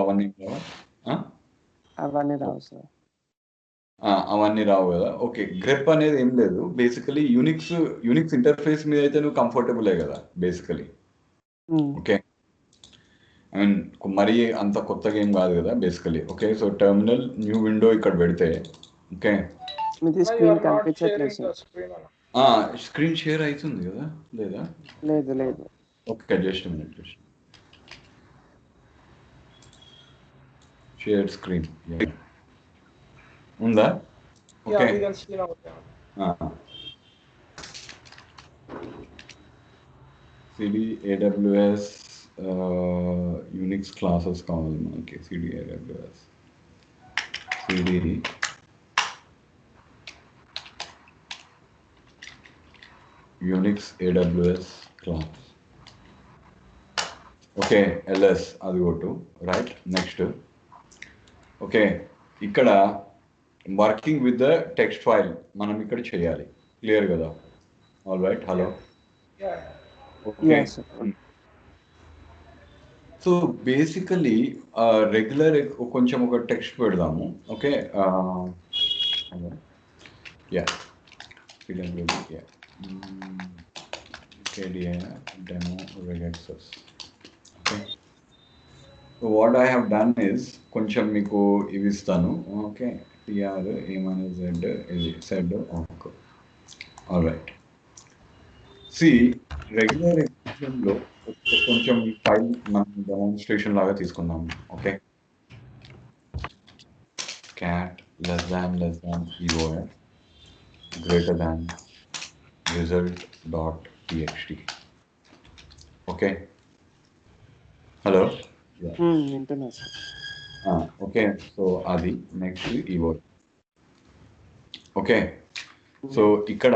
అవన్నీ రావా? ఆ? అవన్నీ రావు సార్. అవన్నీ రావు కదా. ఓకే, గ్రెప్ అనేది ఏం లేదు. బేసికలీ యూనిక్స్ ఇంటర్ఫేస్ మీద అయితే నువ్వు కంఫర్టబులే కదా బేసికలీ. ఓకే, ఐ మీన్ మరీ అంత కొత్తగా ఏం కాదు కదా basically. Okay, so terminal new window ఇక్కడ పెడితే ఓకే మీది స్క్రీన్ కనిపించట్లేదు సార్. స్క్రీన్ షేర్ అవుతుంది కదా లేదా? లేదు లేదు. Okay, just minute. Share screen ఉందా? Okay, CD AWS Unix classes కావాలి మనకి. CD AWS CD Unix AWS class. Okay, LS అది కొట్టు. Right, next. ఓకే, ఇక్కడ working with the text file మనం ఇక్కడ చేయాలి. క్లియర్ కదా? All right. Hello. Okay, so basically regular కొంచెం ఒక టెక్స్ట్ పెడదాము. Okay, ya demo regexes. Okay, so what I have done is కొంచెం మీకు ఇవి ఇస్తాను. ఓకే, టిఆర్ ఏమైనా జెడ్ ఇది sed okay. All right, see regular ఎగ్జిక్యూషన్లో కొంచెం ఫైల్ మనం డెమాన్స్ట్రేషన్ లాగా తీసుకుందాం. Okay, cat less than EOF greater than result.txt. Okay, hello. వింటున్నా సార్. ఓకే, సో అది నెక్స్ట్ EOF. ఓకే, సో ఇక్కడ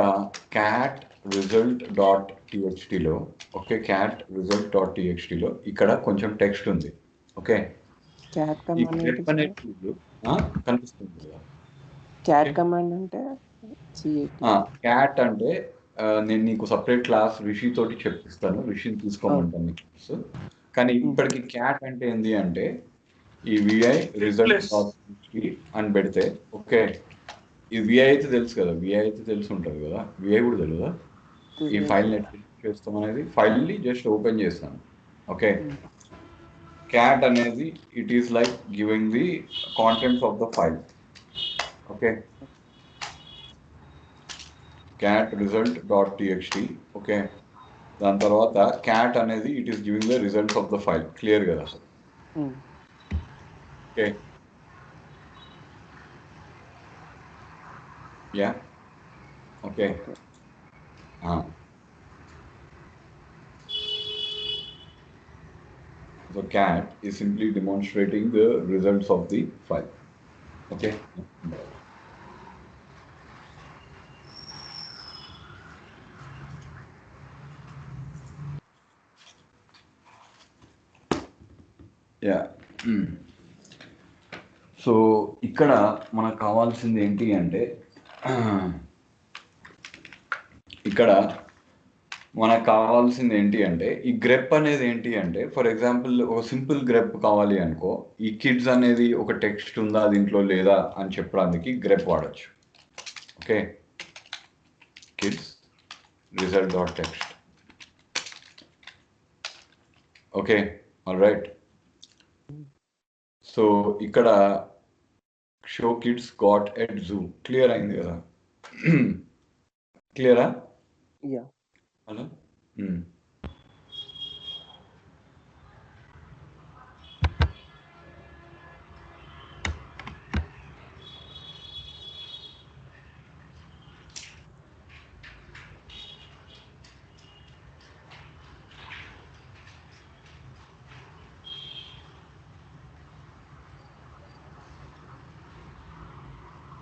cat result.txt లో ఓకే cat result.txt లో ఇక్కడ కొంచెం టెక్స్ట్ ఉంది. ఓకే, క్యాట్ ఈ కమాండ్ grep అనే tool కనిపిస్తుంది కదా. క్యాట్ కమాండ్ అంటే క్యాట్ అంటే నేను నీకు సపరేట్ క్లాస్ రిషి తోటి చెప్పిస్తాను. రిషిని తీసుకోమంటాను నీకు. కానీ ఇప్పటికి క్యాట్ అంటే ఏంది అంటే ఈ విఐ రిజల్ట్ అని పెడితే ఓకే, ఈ విఐ అయితే తెలుసు కదా, విఐ అయితే తెలిసి ఉంటుంది కదా, విఐ కూడా తెలుదా? ఈ ఫైల్ నెట్ చేస్తాం అనేది ఫైల్ని జస్ట్ ఓపెన్ చేస్తాను. ఓకే, క్యాట్ అనేది it is like giving the contents of the file. Okay, cat result.txt. Okay, దాని తర్వాత క్యాట్ అనేది it is giving the results of the file. Clear కదా? Okay, yeah okay. So cat is simply demonstrating the results of the file. Okay. Yeah, so ఇక్కడ మనకు కావాల్సింది ఏంటి అంటే ఈ గ్రెప్ అనేది ఏంటి అంటే ఫర్ ఎగ్జాంపుల్ ఒక సింపుల్ గ్రెప్ కావాలి అనుకో, ఈ కిడ్స్ అనేది ఒక టెక్స్ట్ ఉందా దీంట్లో లేదా అని చెప్పడానికి గ్రెప్ వాడచ్చు. Okay, kids result.txt. Okay, all right. So ఇక్కడ show kids got at zoo. Clear అయింది కదా? క్లియరా? Hello.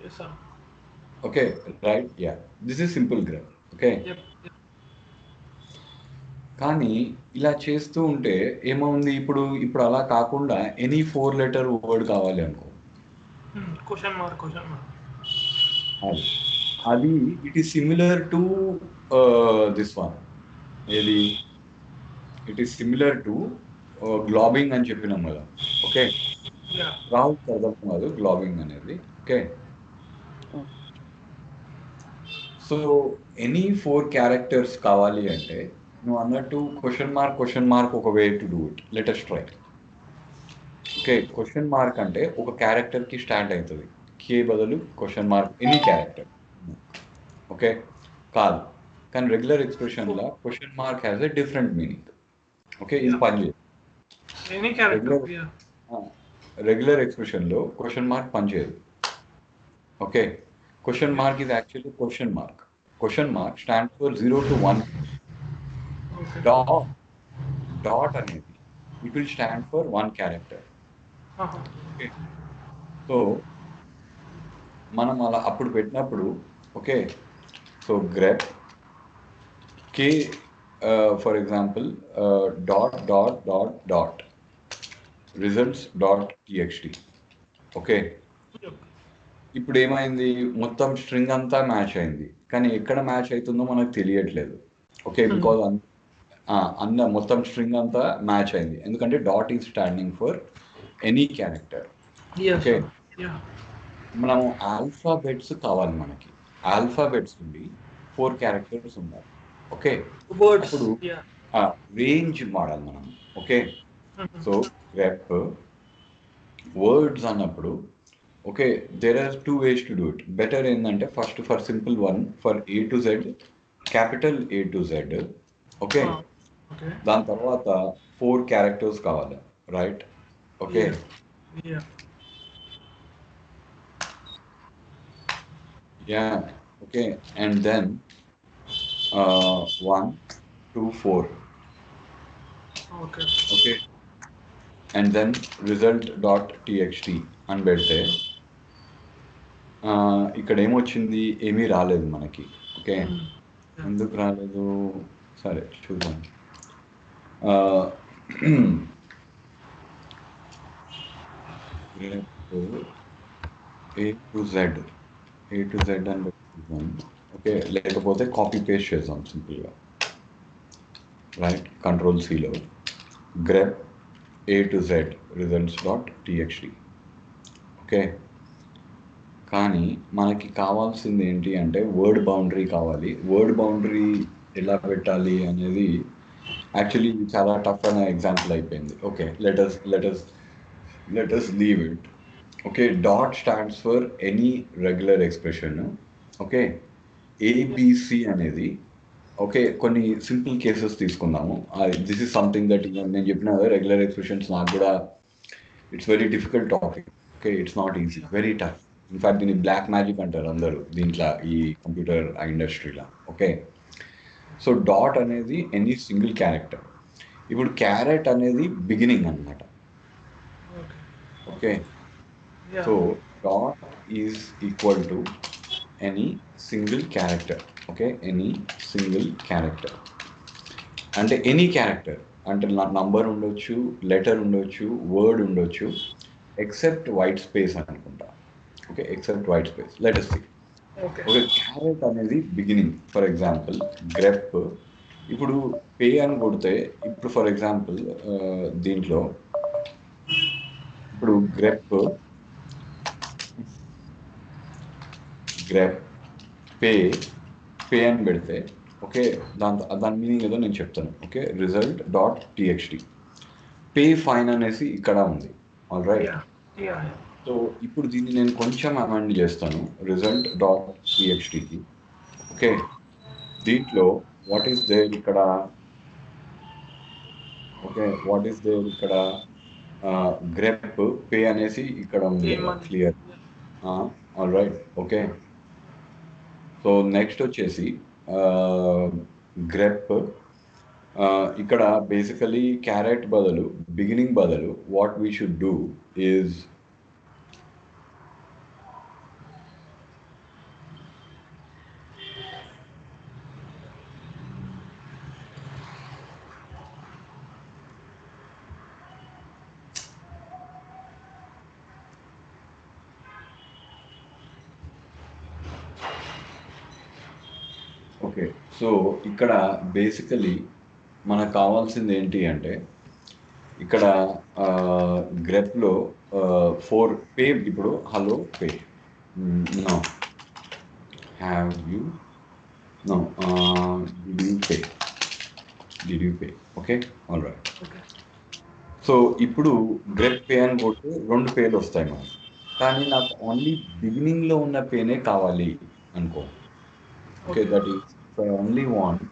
Yes, sir. Okay, right, yeah. This is simple graph. Okay. Yep. కానీ ఇలా చేస్తూ ఉంటే ఏమవుంది, ఇప్పుడు అలా కాకుండా ఎనీ 4 లెటర్ వర్డ్ కావాలి అనుకో, క్వశ్చన్ మార్క్ అది it is similar to this one. ఏది? ఇట్ ఈస్ సిమిలర్ టు గ్లోబింగ్ అని చెప్పినాం కదా. Okay, Yeah. రాహుల్కి అర్థం కాదు గ్లాబింగ్ అనేది. ఓకే, సో ఎనీ 4 క్యారెక్టర్స్ కావాలి అంటే నువ్వు అన్నట్టు క్వశ్చన్ మార్క్ ఒక way to do it. Let us try. Okay, question mark అంటే ఒక క్యారెక్టర్ కి స్టార్ట్ అవుతుంది, కే బదులు question mark any character. Okay, కాదు, కానీ రెగ్యులర్ ఎక్స్ప్రెషన్లో question mark has a different meaning. Okay, ఇది పనిచేయదు. Any character. Yeah. రెగ్యులర్ ఎక్స్ప్రెషన్లో క్వశ్చన్ మార్క్ పనిచేయదు. Okay, question mark is actually question mark. Question mark stands for 0 to 1. Okay. Dot అనేది it will stand for one character. Okay, so మనం అలా అప్పుడు పెట్టినప్పుడు okay, so grep K for example dot results dot TXT. Okay, ఇప్పుడు ఏమైంది, మొత్తం string అంతా match అయింది, కానీ ఎక్కడ మ్యాచ్ అవుతుందో మనకు తెలియట్లేదు. ఓకే, బికాజ్ మొత్తం స్ట్రింగ్ అంతా మ్యాచ్ అయింది, ఎందుకంటే dot is standing for any character. Okay, మనము ఆల్ఫాబెట్స్ కావాలి, మనకి ఆల్ఫాబెట్స్ నుండి 4 క్యారెక్టర్స్ ఉండాలి. ఓకే, ఇప్పుడు రేంజ్ వాడాలి మనం. ఓకే, సో గ్రెప్ వర్డ్స్ అన్నప్పుడు okay, there are 2 ways to do it. Better ఏంటంటే first for simple one, for A to Z, capital A to Z. Okay, దాని తర్వాత 4 క్యారెక్టర్స్ కావాలి, right? Okay, okay, and then 1 2 4. Okay, and then result dot TXT అని పెడితే ఇక్కడ ఏమొచ్చింది, ఏమీ రాలేదు మనకి. ఓకే, ఎందుకు రాలేదు, సరే చూద్దాం. A to Z అని పెట్టుకుందాం. ఓకే, లేకపోతే కాపీ పేస్ట్ చేద్దాం సింపుల్గా, రైట్? కంట్రోల్ సిలో grep A to Z results dot TXT. Okay, కానీ మనకి కావాల్సింది ఏంటి అంటే వర్డ్ బౌండరీ కావాలి. వర్డ్ బౌండరీ ఎలా పెట్టాలి అనేది యాక్చువల్లీ చాలా టఫ్ అనే ఎగ్జాంపుల్ అయిపోయింది. Okay, let us leave it. Okay, dot stands for any regular expression. Okay, ABC అనేది ఓకే, కొన్ని సింపుల్ కేసెస్ తీసుకుందాము. దిస్ ఈస్ సంథింగ్ దట్ నేను చెప్పిన రెగ్యులర్ ఎక్స్ప్రెషన్స్ నాకు కూడా it's very difficult topic. Okay, it's not easy, very tough. In fact దీన్ని black magic అంటారు అందరూ దీంట్లో, ఈ కంప్యూటర్ ఇండస్ట్రీలో. ఓకే, సో డాట్ అనేది ఎనీ సింగిల్ క్యారెక్టర్. ఇప్పుడు క్యారెట్ అనేది బిగినింగ్ అన్నమాట. Okay, so dot is equal to any single character. Okay, any single character అంటే ఎనీ క్యారెక్టర్ అంటే నంబర్ ఉండొచ్చు, లెటర్ ఉండొచ్చు, వర్డ్ ఉండొచ్చు, ఎక్సెప్ట్ వైట్ స్పేస్ అనుకుంటా. Okay, except white space. Let us see. Okay, carrot అనేది beginning. For example grep, ఇప్పుడు pay అని కొడితే, ఇప్పుడు ఫర్ ఎగ్జాంపుల్ దీంట్లో ఇప్పుడు గ్రెప్ పే అని పెడితే ఓకే, దాని మీనింగ్ ఏదో నేను చెప్తాను. Okay, result dot TXT. Pay fine అనేసి ఇక్కడ ఉంది. ఆల్ రైట్, సో ఇప్పుడు దీన్ని నేను కొంచెం అమెండ్ చేస్తాను రిజల్ట్ డాట్ టీఎక్స్టీకి. ఓకే, దీంట్లో వాట్ ఈస్ దేర్ ఇక్కడ, ఓకే వాట్ ఈస్ దేర్ ఇక్కడ, గ్రెప్ పే అనేసి ఇక్కడ ఉంది clear. All right, okay, so next వచ్చేసి గ్రెప్ ఇక్కడ బేసికలీ క్యారెట్ బదులు, బిగినింగ్ బదులు what we should do is okay, so ఇక్కడ బేసికలీ మనకు కావాల్సింది ఏంటి అంటే ఇక్కడ గ్రెప్లో ఫోర్ పే ఇప్పుడు hello pay no have you no did you pay okay all right. Okay. So ఇప్పుడు గ్రెప్ పే అని కొడితే 2 పేలు వస్తాయి మనకి, కానీ నాకు ఓన్లీ బిగినింగ్లో ఉన్న పేనే కావాలి అనుకో. Okay, that is I only want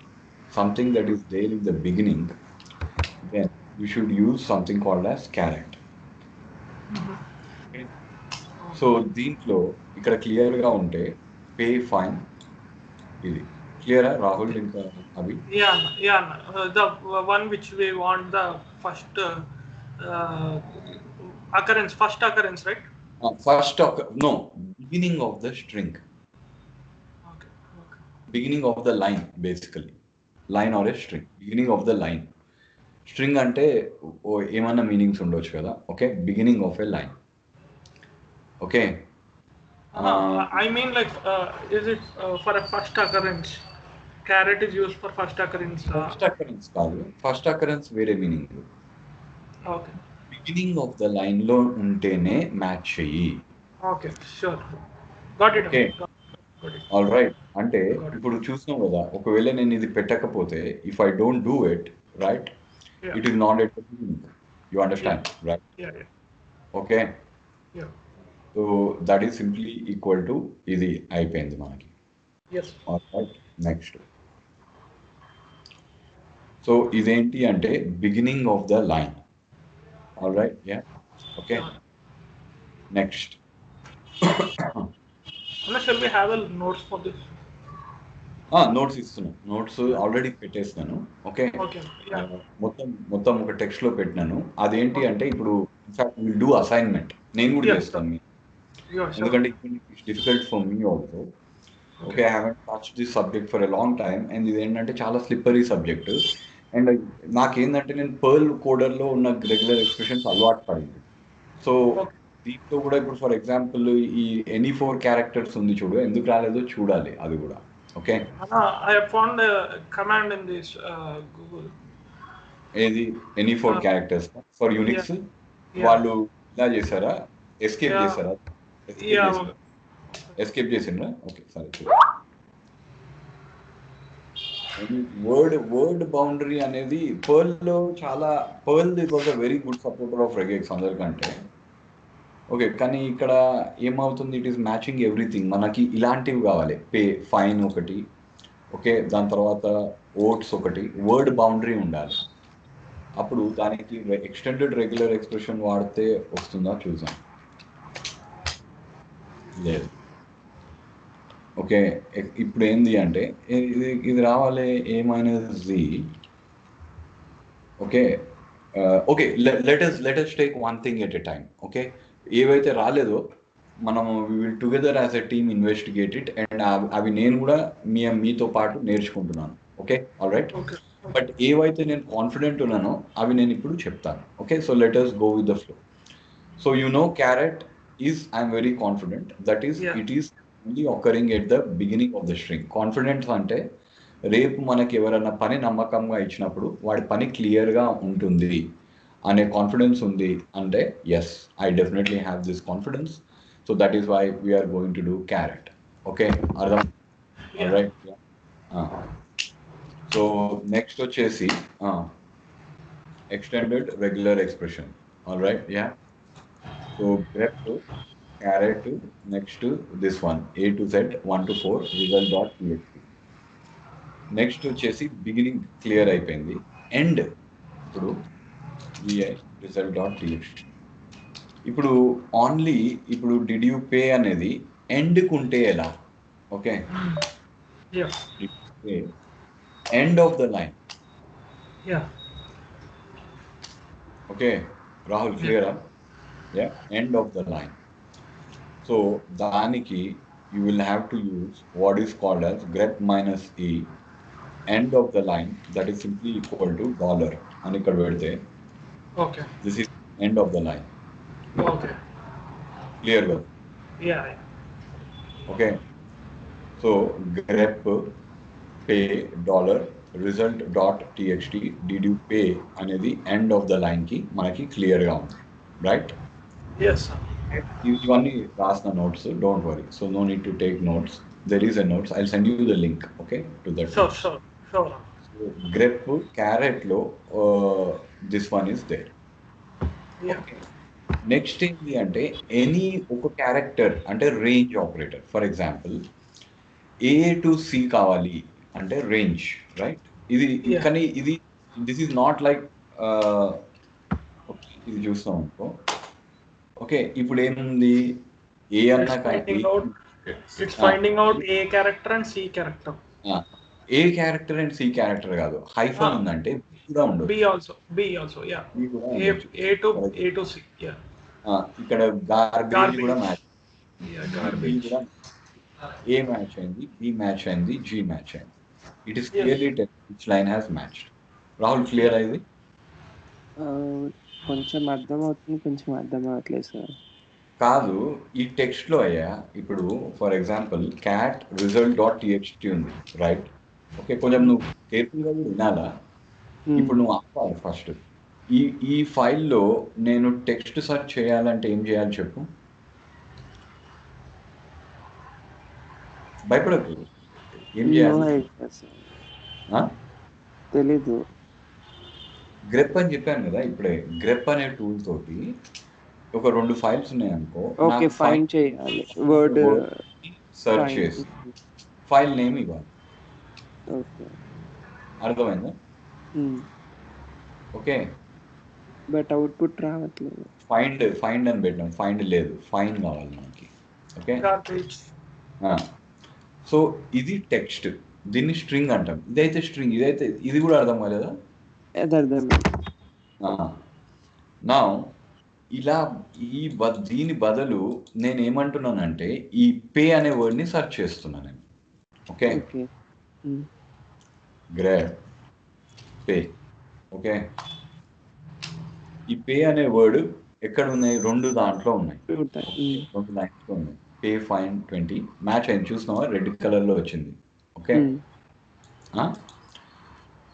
something that is there in the beginning, then you should use something called as caret. So దీంట్లో ఇక్కడ క్లియర్గా ఉంటే పే ఫైన్, ఇది క్లియరా రాహుల్ ఇంకా అవి? Yeah. The one which we want the first occurrence, right? First no beginning of the string, Okay. Beginning of the line, basically line or a string, beginning of the line. String అంటే ఏమన్నా meanings ఉండొచ్చు కదా. Okay, beginning of a line. Okay, I mean, like, is it for a first occurrence? Caret is used for first occurrence. First occurrence కాదు, first occurrence వేరే meaning. Okay. Beginning of the line లో ఉంటేనే match చెయ్యి. Okay, sure. Got it. Okay. Got it. All right. అంటే ఇప్పుడు చూసినాం కదా, ఒకవేళ నేను ఇది పెట్టకపోతే, if I don't do it right, Yeah. It is not at the beginning. You understand right? Yeah. Okay, Yeah. So that is simply equal to ఇది అయిపోయింది మనకి. Yes. Alright, next. సో ఇదేంటి అంటే beginning of the line. Alright, yeah, okay, next. Unless shall we have a notes for this? Notes ఇస్తున్నాను, notes already పెట్టేసినాను. Okay, Okay. Yeah. మొత్తం ఒక text లో పెట్టినాను. అదేంటి అంటే ఇప్పుడు ఇన్ఫాక్ట్ విల్ డూ అసైన్మెంట్, నేను కూడా Yes, చేస్తాను, Yeah. Sure. ఎందుకంటే it's difficult for me also. Okay, I haven't touch this subject for a long time, and ఇది ఏంటంటే చాలా స్లిప్పరీ సబ్జెక్ట్. అండ్ నాకేంటంటే నేను పర్ల్ కోడర్లో ఉన్న రెగ్యులర్ ఎక్స్ప్రెషన్స్ అలవాటు పడింది. So Okay. దీంట్లో కూడా ఇప్పుడు ఫర్ ఎగ్జాంపుల్ ఈ ఎనీ 4 క్యారెక్టర్స్ ఉంది చూడు, ఎందుకు రాలేదో చూడాలి అది కూడా. Okay, I have found a command in this Google. ఏది any 4 characters for Unix? Yeah. వాళ్ళు ఇలా చేశారా, ఎస్కేప్ Yeah. చేశారా? Yeah. ఎస్కేప్ చేసిండ్రా? ఓకే, సరే. వర్డ్ బౌండరీ అనేది పర్ల్ లో చాలా, Perl it was a very good supporter of regex అందరికంటే. ఓకే, కానీ ఇక్కడ ఏమవుతుంది, ఇట్ ఈస్ మ్యాచింగ్ ఎవ్రీథింగ్. మనకి ఇలాంటివి కావాలి, పే ఫైన్ ఒకటి, ఓకే, దాని తర్వాత ఓట్స్ ఒకటి, వర్డ్ బౌండరీ ఉండాలి. అప్పుడు దానికి ఎక్స్టెండెడ్ రెగ్యులర్ ఎక్స్ప్రెషన్ వాడితే వస్తుందా చూసాం, లేదు. ఓకే, ఇప్పుడు ఏంది అంటే ఇది రావాలి ఏ minus G. Okay, okay, let us take one thing at a time. Okay, ఏవైతే రాలేదో మనము we will together as a team investigate it, and అవి నేను కూడా మీతో పాటు నేర్చుకుంటున్నాను. Okay, all right. Okay. But ఏవైతే నేను కాన్ఫిడెంట్ ఉన్నానో అవి నేను ఇప్పుడు చెప్తాను. Okay, so let us go with the flow. So you know caret is, I'm very confident that is, Yeah. It is only occurring at the beginning of the string. Confidence అంటే రేపు మనకి ఎవరైనా పని నమ్మకంగా ఇచ్చినప్పుడు వాడి పని క్లియర్గా ఉంటుంది అనే కాన్ఫిడెన్స్ ఉంది అంటే, yes, I definitely have this confidence. So that is why we're going to do caret. Okay, అర్థం? Yeah. రైట్. సో నెక్స్ట్ వచ్చేసి extended regular expression. All right, yeah. So grep, caret, next this one A to Z 1 to 4 result.txt. Next వచ్చేసి beginning clear అయిపోయింది, end ఇప్పుడు VI result.txt. ఇప్పుడు only ఇప్పుడు did you pay అనేది ఎండ్కు ఉంటే ఎలా? Okay, Yeah. End of the line. Yeah. Okay, Rahul క్లియరా? Yeah, end of the line. So దానికి you will have to use what is called as grep minus e, end of the line, that is simply equal to $. అని ఇక్కడ పెడితే Okay. This is end of the line. Okay. Clear కదా? Yeah. Okay, so grep pay $, result dot TXT did you pay అనేది end of the లైన్కి మనకి క్లియర్గా ఉంది, right? Yes, sir. ఇవన్నీ రాసిన notes, don't worry. So no need to take notes. There is a notes, I send you the link, okay, to that. Sure. Grep క్యారెట్లో this one is there. Yeah. Next ఏంటి అంటే any ఒక character అంటే range operator. For example A to C కావాలి అంటే range, right? ఇది Yeah. కానీ ఇది దిస్ ఈజ్ నాట్ లైక్ ఇది చూస్తాం అనుకో. ఓకే, ఇప్పుడు ఏముంది, ఏ అన్నా కానీ It's finding out A character and C character. A character and C character కాదు, హైఫన్ ఉందంటే కూడా ఉండదు. B also, yeah. A to C, yeah. ఇక్కడ గార్బేజ్ కూడా మ్యాచ్, Yeah, garbage. ఏ మ్యాచ్ అయింది, బి మ్యాచ్ అయింది, జి మ్యాచ్ అయింది. It is clearly which line has matched. Rahul, clear అయింది? కొంచెం అర్థం అవుతుంది, కొంచెం అర్థం అవ్వట్లేదు సార్. కాదు, ఈ టెక్స్ట్లో అయ్యా, ఇప్పుడు for example cat result dot TXT ఉంది, రైట్? ఓకే, కొంచెం నువ్వు కేర్ఫుల్గా కూడా వినాలా. ఇప్పుడు నువ్వు ఆపాలి ఫస్ట్. ఈ ఫైల్లో నేను టెక్స్ట్ సెర్చ్ చేయాలంటే ఏం చేయాలి చెప్పు? భయపడకు, ఏం చేయాలి? తెలీదు. గ్రెప్ అని చెప్పాను కదా ఇప్పుడే. గ్రెప్ అనే టూల్ తోటి ఒక 2 ఫైల్స్ ఉన్నాయి అనుకో, ఓకే, ఫైండ్ చేయాలి, వర్డ్ సెర్చ్ చేసి ఫైల్ నేమ్ ఇవ్వాలి. ఓకే, అర్థమైందా? ఓకే, బట్ అవుట్పుట్ రావట్లేదు. ఫైండ్ అని పెట్టాం, ఫైండ్ లేదు, ఫైన్ కావాలి మనకి. ఓకే, సో ఇది టెక్స్ట్, దీన్ని స్ట్రింగ్ అంటాం. ఇదైతే స్ట్రింగ్, ఇది కూడా అర్థం కాలేదా? నా ఇలా దీని బదులు నేను ఏమంటున్నానంటే ఈ పే అనే వర్డ్ని సెర్చ్ చేస్తున్నాను నేను. Okay, grab pay. ఓకే, ఈ పే అనే వర్డ్ ఎక్కడ ఉన్నాయి? 2 దాంట్లో ఉన్నాయి, 2 లైన్స్లో ఉన్నాయి. పే ఫైన్ 20 మ్యాచ్ అయింది, చూసినావా? రెడ్ కలర్లో వచ్చింది. ఓకే,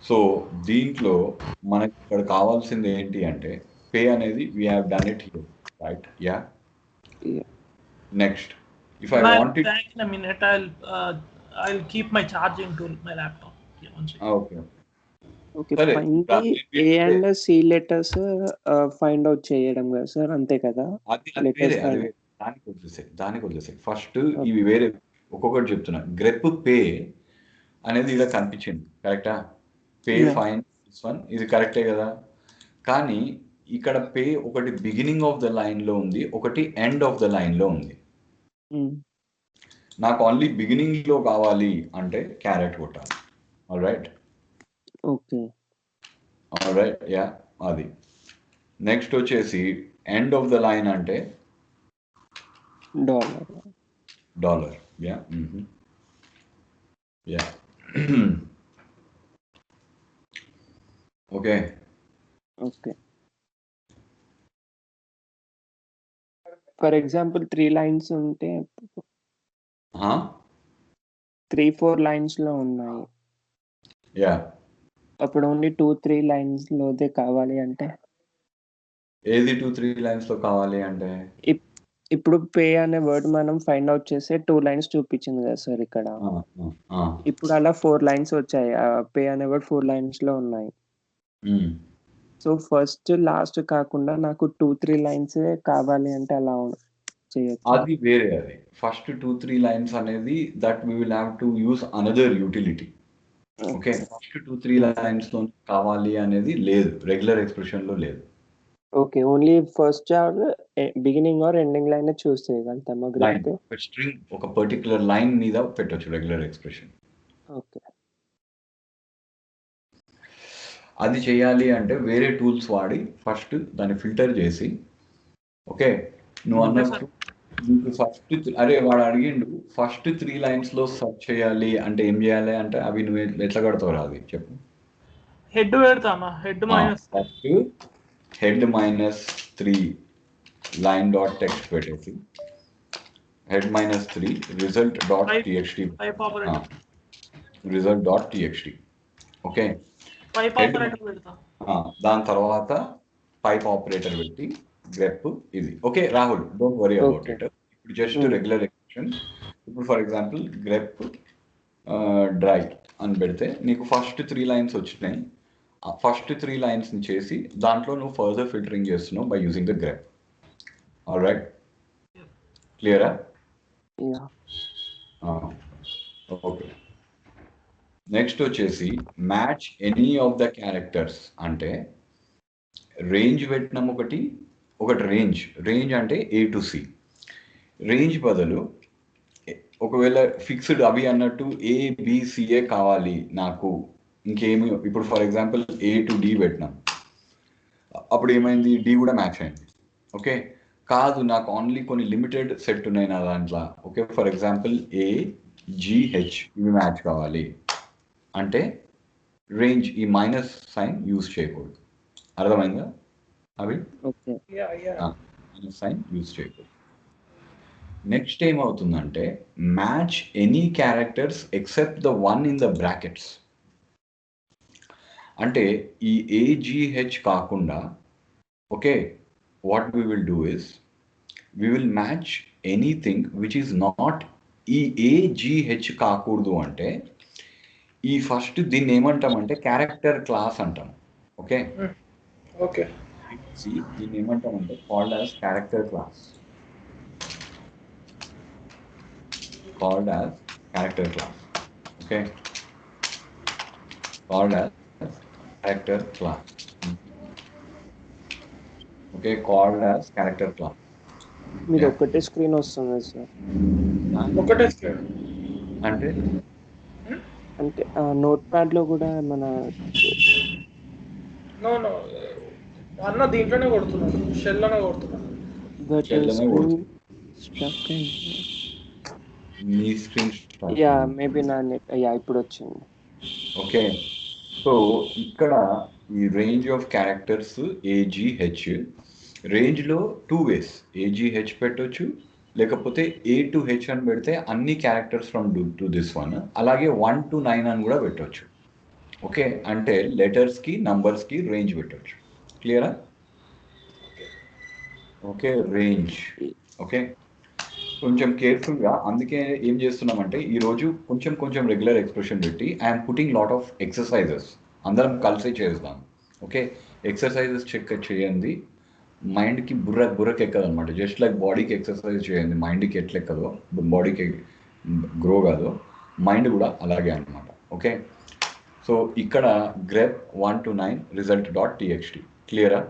సో దీంట్లో మనకి ఇక్కడ కావాల్సింది ఏంటి అంటే పే అనేది we have done it here, right? Yeah. Next, if I want it, back in a minute, I'll keep my charging to my laptop. Okay, find A and C letters find out చేయడం కదా sir, అంతే కదా? దానికి వదిలేసాయి first. ఇవి వేరే, ఒక్కొక్కటి చెప్తున్నా. Grep pay అనేది ఇలా కనిపించింది, కరెక్టా? పే ఫైన్ దిస్ వన్, ఇది కరెక్టే కదా? కానీ ఇక్కడ పే ఒకటి బిగినింగ్ ఆఫ్ ద లైన్ లో ఉంది, ఒకటి ఎండ్ ఆఫ్ ద లైన్ లో ఉంది. నాకు ఓన్లీ బిగినింగ్ లో కావాలి అంటే క్యారెట్ కొట్టాలి. All right, okay, all right, yeah. అది నెక్స్ట్ వచ్చేసి ఎండ్ ఆఫ్ ద లైన్ అంటే dollar. Yeah, yeah. Okay, for example 3 lines ఉంటే 3-4 లైన్స్ లో ఉన్నాయి, యా. అప్పుడు ఓన్లీ 2-3 లైన్స్ లోదే కావాలి అంటే ఏది 2-3 లైన్స్ లో కావాలి అంటే? ఇప్పుడు పే అనే వర్డ్ మనం ఫైండ్ అవుట్ చేసే 2 లైన్స్ చూపించింది కదా సార్ ఇక్కడ. ఇప్పుడు అలా 4 లైన్స్ వచ్చాయి, పే అనే వర్డ్ 4 లైన్స్ లో ఉన్నాయి. సో ఫస్ట్ లాస్ట్ కాకుండా నాకు 2-3 లైన్స్ కావాలి అంటే అలా చేయొచ్చు? అది వేరే. అది ఫస్ట్ 2-3 లైన్స్ అనేది that we will have to use another utility. Okay, first 2-3 lines తో కావాలి అనేది లేదు, రెగ్యులర్ ఎక్స్ప్రెషన్ లో లేదు. Okay, only first or beginning or ending line choose చేయగలుగుతామా? గ్రెప్ స్ట్రింగ్ ఒక పర్టికులర్ లైన్ మీద పెట్టొచ్చు రెగ్యులర్ ఎక్స్ప్రెషన్. ఓకే, అది చేయాలి అంటే వేరే టూల్స్ వాడి ఫస్ట్ దాన్ని ఫిల్టర్ చేసి, ఓకే, నువ్వు అన్నట్టు ఫస్ట్ వాడు అడిగిండు ఫస్ట్ 3 లైన్స్ లో సెర్చ్ చేయాలి అంటే ఏం చేయాలి అంటే అవి నువ్వు ఎట్లా కడతావు? అది చెప్పు. హెడ్ పెడతామా? హెడ్ -3 లైన్ డాట్ టెక్స్ట్ పెట్టేసి head -3 result dot TXT, result dot TXT. Okay, pipe head operator పెడతా. దాని తర్వాత పైప్ ఆపరేటర్ పెట్టి గ్రెప్ ఇది. Okay Rahul, don't worry about it. ఇప్పుడు జస్ట్ రెగ్యులర్ ఎక్స్ప్రెషన్. ఇప్పుడు ఫర్ ఎగ్జాంపుల్ గ్రెప్ డ్రై అని పెడితే నీకు ఫస్ట్ 3 లైన్స్ వచ్చినాయి. ఫస్ట్ 3 లైన్స్ ని చేసి దాంట్లో నువ్వు ఫర్దర్ ఫిల్టరింగ్ చేస్తున్నావు by using the grep. All right, క్లియరా? ఓకే, నెక్స్ట్ వచ్చేసి match any of the characters అంటే రేంజ్ పెట్టినాం ఒకటి రేంజ్ అంటే A to C. రేంజ్ బదులు ఒకవేళ ఫిక్స్డ్ అవి అన్నట్టు ABCA కావాలి నాకు, ఇంకేమి. ఇప్పుడు for example A to D పెట్టినాం, అప్పుడు ఏమైంది, D కూడా మ్యాచ్ అయింది. ఓకే, కాదు నాకు ఓన్లీ కొన్ని లిమిటెడ్ సెట్ ఉన్నాయి నా దాంట్లో. ఓకే, ఫర్ ఎగ్జాంపుల్ AGH ఇవి మ్యాచ్ కావాలి అంటే రేంజ్ ఈ మైనస్ సైన్ యూజ్ చేయకూడదు. అర్థమైందా అవి? మైనస్ సైన్ యూజ్ చేయకూడదు. నెక్స్ట్ ఏమవుతుందంటే match any characters except the one in the brackets. అంటే ఈ AGH కాకుండా, okay, what we will do is we will match anything which is not ఈ AGH కాకూడదు. అంటే ఈ ఫస్ట్ దీన్ని ఏమంటామంటే క్యారెక్టర్ క్లాస్ అంటాం. ఓకే, దీన్ని ఏమంటామంటే called as character class. Called as character class. Okay, called as character class. Okay, called as character class. మీరు ఒకటే స్క్రీన్ వస్తుంది సార్. ఒకటే స్క్రీన్ అంటే నోట్ ప్యాడ్ లో కూడా మన నో అన్న దీంట్లోనే కొడుతున్నాడు, షెల్ లోనే కొడుతున్నాడు. బట్ స్క్రీన్ స్ట్రక్ అయింది. మీ స్క్రీన్ మేబీ నా నెట్ ఇప్పుడు వచ్చింది. ఓకే, సో ఇక్కడ ఈ రేంజ్ ఆఫ్ క్యారెక్టర్స్ AGH రేంజ్లో 2 ways AGH పెట్టొచ్చు, లేకపోతే A to H అని పెడితే అన్ని characters from to this one. అలాగే 1 to 9 అని కూడా పెట్టొచ్చు. ఓకే, అంటే లెటర్స్కి నంబర్స్కి రేంజ్ పెట్టొచ్చు. క్లియరా? Okay, range. ఓకే, కొంచెం కేర్ఫుల్గా. అందుకే ఏం చేస్తున్నామంటే ఈరోజు కొంచెం రెగ్యులర్ ఎక్స్ప్రెషన్ పెట్టి I'm putting lot of exercises అందరం కలిసి చేస్తాం. ఓకే, ఎక్సర్సైజెస్ చెక్ చేయండి, మైండ్కి బుర్రకి ఎక్కదు అనమాట. జస్ట్ లైక్ బాడీకి ఎక్సర్సైజ్ చేయండి, మైండ్కి ఎట్లెక్కదో, బాడీకి గ్రో కాదు, మైండ్ కూడా అలాగే అనమాట. ఓకే, సో ఇక్కడ గ్రెప్ 1 to 9 result.txt. క్లియరా?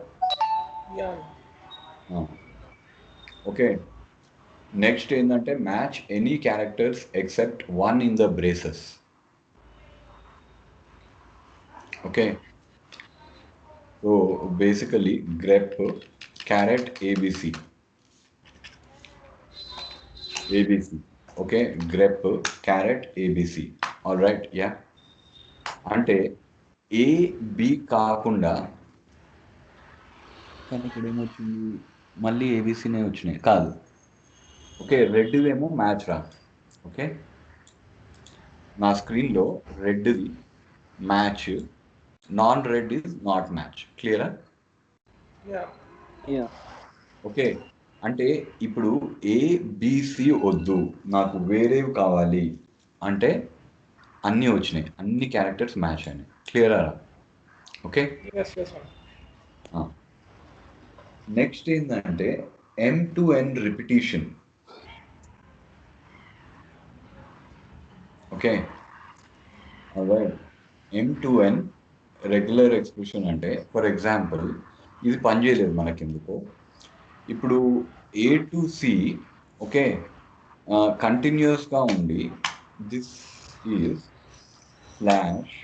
ఓకే, నెక్స్ట్ ఏంటంటే match any characters except one in the braces. Okay, so basically grep caret ABC. Okay, grep caret ABC. All right, yeah. అంటే AB కాకుండా కానీ ఇక్కడ ఏమొచ్చింది, మళ్ళీ ABCనే వచ్చినాయి. కాదు, ఓకే, రెడ్ ఏమో మ్యాచ్ రా. ఓకే, నా స్క్రీన్లో రెడ్ది match, non red is not match. క్లియరా? ఓకే, అంటే ఇప్పుడు ABC వద్దు, నాకు వేరేవి కావాలి అంటే అన్నీ వచ్చినాయి, అన్ని క్యారెక్టర్స్ మ్యాచ్ అయినాయి. క్లియరా? ఓకే, నెక్స్ట్ ఏంటంటే M to N repetition. Okay, M to N regular expression అంటే ఫర్ ఎగ్జాంపుల్ ఇది పనిచేయలేదు మనకెందుకో. ఇప్పుడు A to C, ఓకే, కంటిన్యూస్గా ఉండి this is slash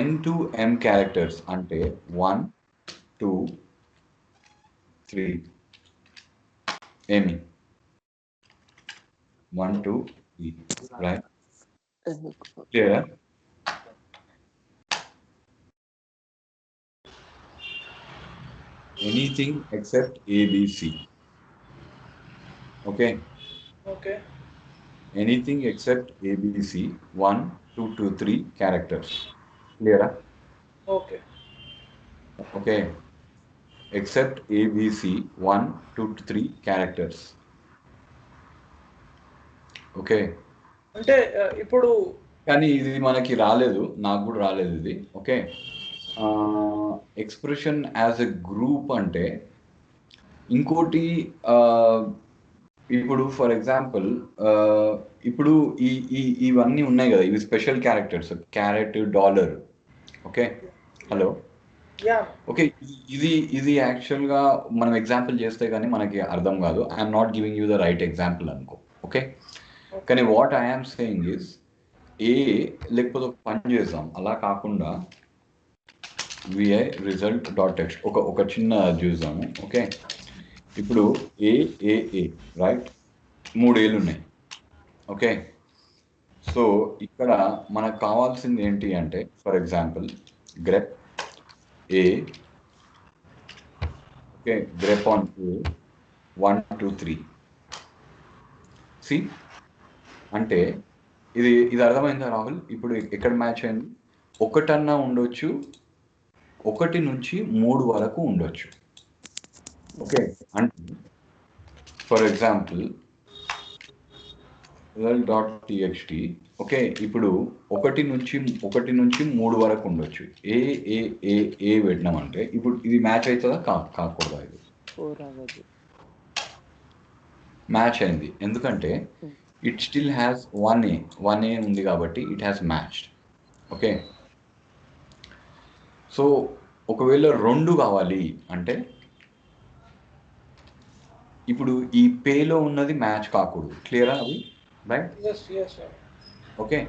N to M characters అంటే 1 2 3 ఏమి 1 2 3, రైట్? క్లియరా? Anything except ABC. Okay, anything except ABC 1 2 to 3 characters. క్లియరా? Okay. Okay. Except ABC 1 2 to 3 characters. Okay. అంటే ఇప్పుడు కానీ ఇది మనకి రాలేదు, నాకు కూడా రాలేదు ఇది. Okay. Expression as a group అంటే ఇంకోటి, ఇప్పుడు ఫర్ ఎగ్జాంపుల్ ఇప్పుడు ఇవన్నీ ఉన్నాయి కదా, ఇవి special characters, carrot, dollar. Okay. Hello. Okay. ఇది యాక్చువల్గా మనం ఎగ్జాంపుల్ చేస్తే కానీ మనకి అర్థం కాదు. I'm not giving you the right example అనుకో. ఓకే. కానీ వాట్ ఐఎమ్ సేయింగ్ ఇస్ లేకపోతే ఒక పని చేద్దాం, అలా కాకుండా విఐ రిజల్ట్ డాట్ టెక్స్ట్ ఒక చిన్న చూద్దాము. ఓకే. ఇప్పుడు ఏ రైట్, 3 ఏళ్ళు ఉన్నాయి. ఓకే. సో ఇక్కడ మనకు కావాల్సింది ఏంటి అంటే, for example grep A. Okay. Grep on A 1 2 3. C అంటే ఇది అర్థమైందా రాహుల్? ఇప్పుడు ఎక్కడ మ్యాచ్ అయింది? 1 అన్నా ఉండొచ్చు, 1 నుంచి 3 వరకు ఉండొచ్చు. ఓకే. అంటే for example result dot TXT. Okay. ఇప్పుడు 1 నుంచి 3 వరకు ఉండొచ్చు. ఏ పెట్టినామంటే ఇప్పుడు ఇది మ్యాచ్ అవుతుందా? కాకూడదా? ఇది మ్యాచ్ అయింది. ఎందుకంటే ఇట్ స్టిల్ హ్యాస్ 1A ఉంది కాబట్టి it has matched. Okay. So ఒకవేళ 2 కావాలి అంటే ఇప్పుడు ఈ పేలో ఉన్నది మ్యాచ్ కాకూడదు. క్లియరా అది? రైట్. ఓకే.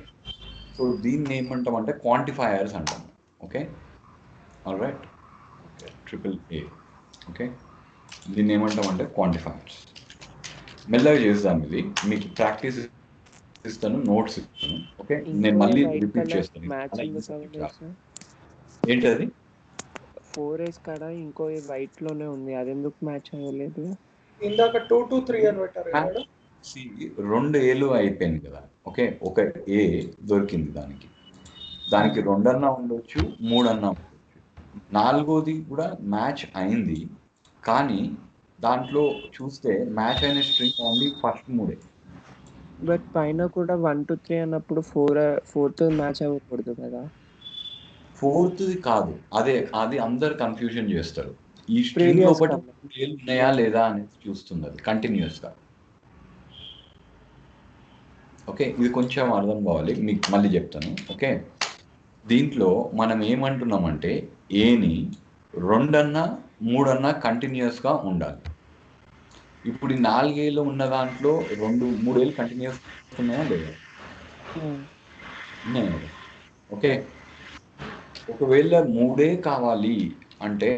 సో దీన్ని ఏమంటాం అంటే క్వాంటిఫైయర్స్ అంటాం. Okay. All right. AAA. Okay. దీన్ని ఏమంటాం అంటే క్వాంటిఫైయర్స్. మెల్లగా చేద్దాం, ఇది మీకు ప్రాక్టీస్ ఇస్తాను, నోట్స్ ఇస్తాను. ఓకే. నేను మళ్ళీ రిపీట్ చేస్తాను. ఏంటి అది? 4A's కాడ ఇంకో వైట్ లోనే ఉంది, అది ఎందుకు మ్యాచ్ అవ్వలేదు? ఇందాక 2 to 3 అని పెట్టారు కదా. 2 ఏలు అయిపోయింది కదా. ఓకే. ఒక ఏ దొరికింది, దానికి 2 అన్నా ఉండొచ్చు, 3 అన్నా ఉండొచ్చు. 4ది కూడా మ్యాచ్ అయింది, కానీ దాంట్లో చూస్తే మ్యాచ్ అయిన స్ట్రింగ్ ఓన్లీ ఫస్ట్ 3. బట్ పైన కూడా 1 to 3 అన్నప్పుడు 4th మ్యాచ్ అవ్వకూడదు కదా? 4ది కాదు, అది అందరు కన్ఫ్యూజన్ చేస్తారు. ఈ స్ట్రింగ్ లోపల ఏలు ఉన్నాయా లేదా అనేది చూస్తుంది అది కంటిన్యూస్ గా. ఓకే. ఇది కొంచెం అర్థం కావాలి, మీకు మళ్ళీ చెప్తాను. ఓకే. దీంట్లో మనం ఏమంటున్నామంటే ఏని 2 అన్నా 3 అన్నా కంటిన్యూస్ గా ఉండాలి. ఇప్పుడు ఈ 4 ఏళ్ళు ఉన్న దాంట్లో 2 3 ఏళ్ళు కంటిన్యూస్ ఉన్నాయా లేదా? ఉన్నాయా? ఓకే. ఒకవేళ 3 కావాలి అంటే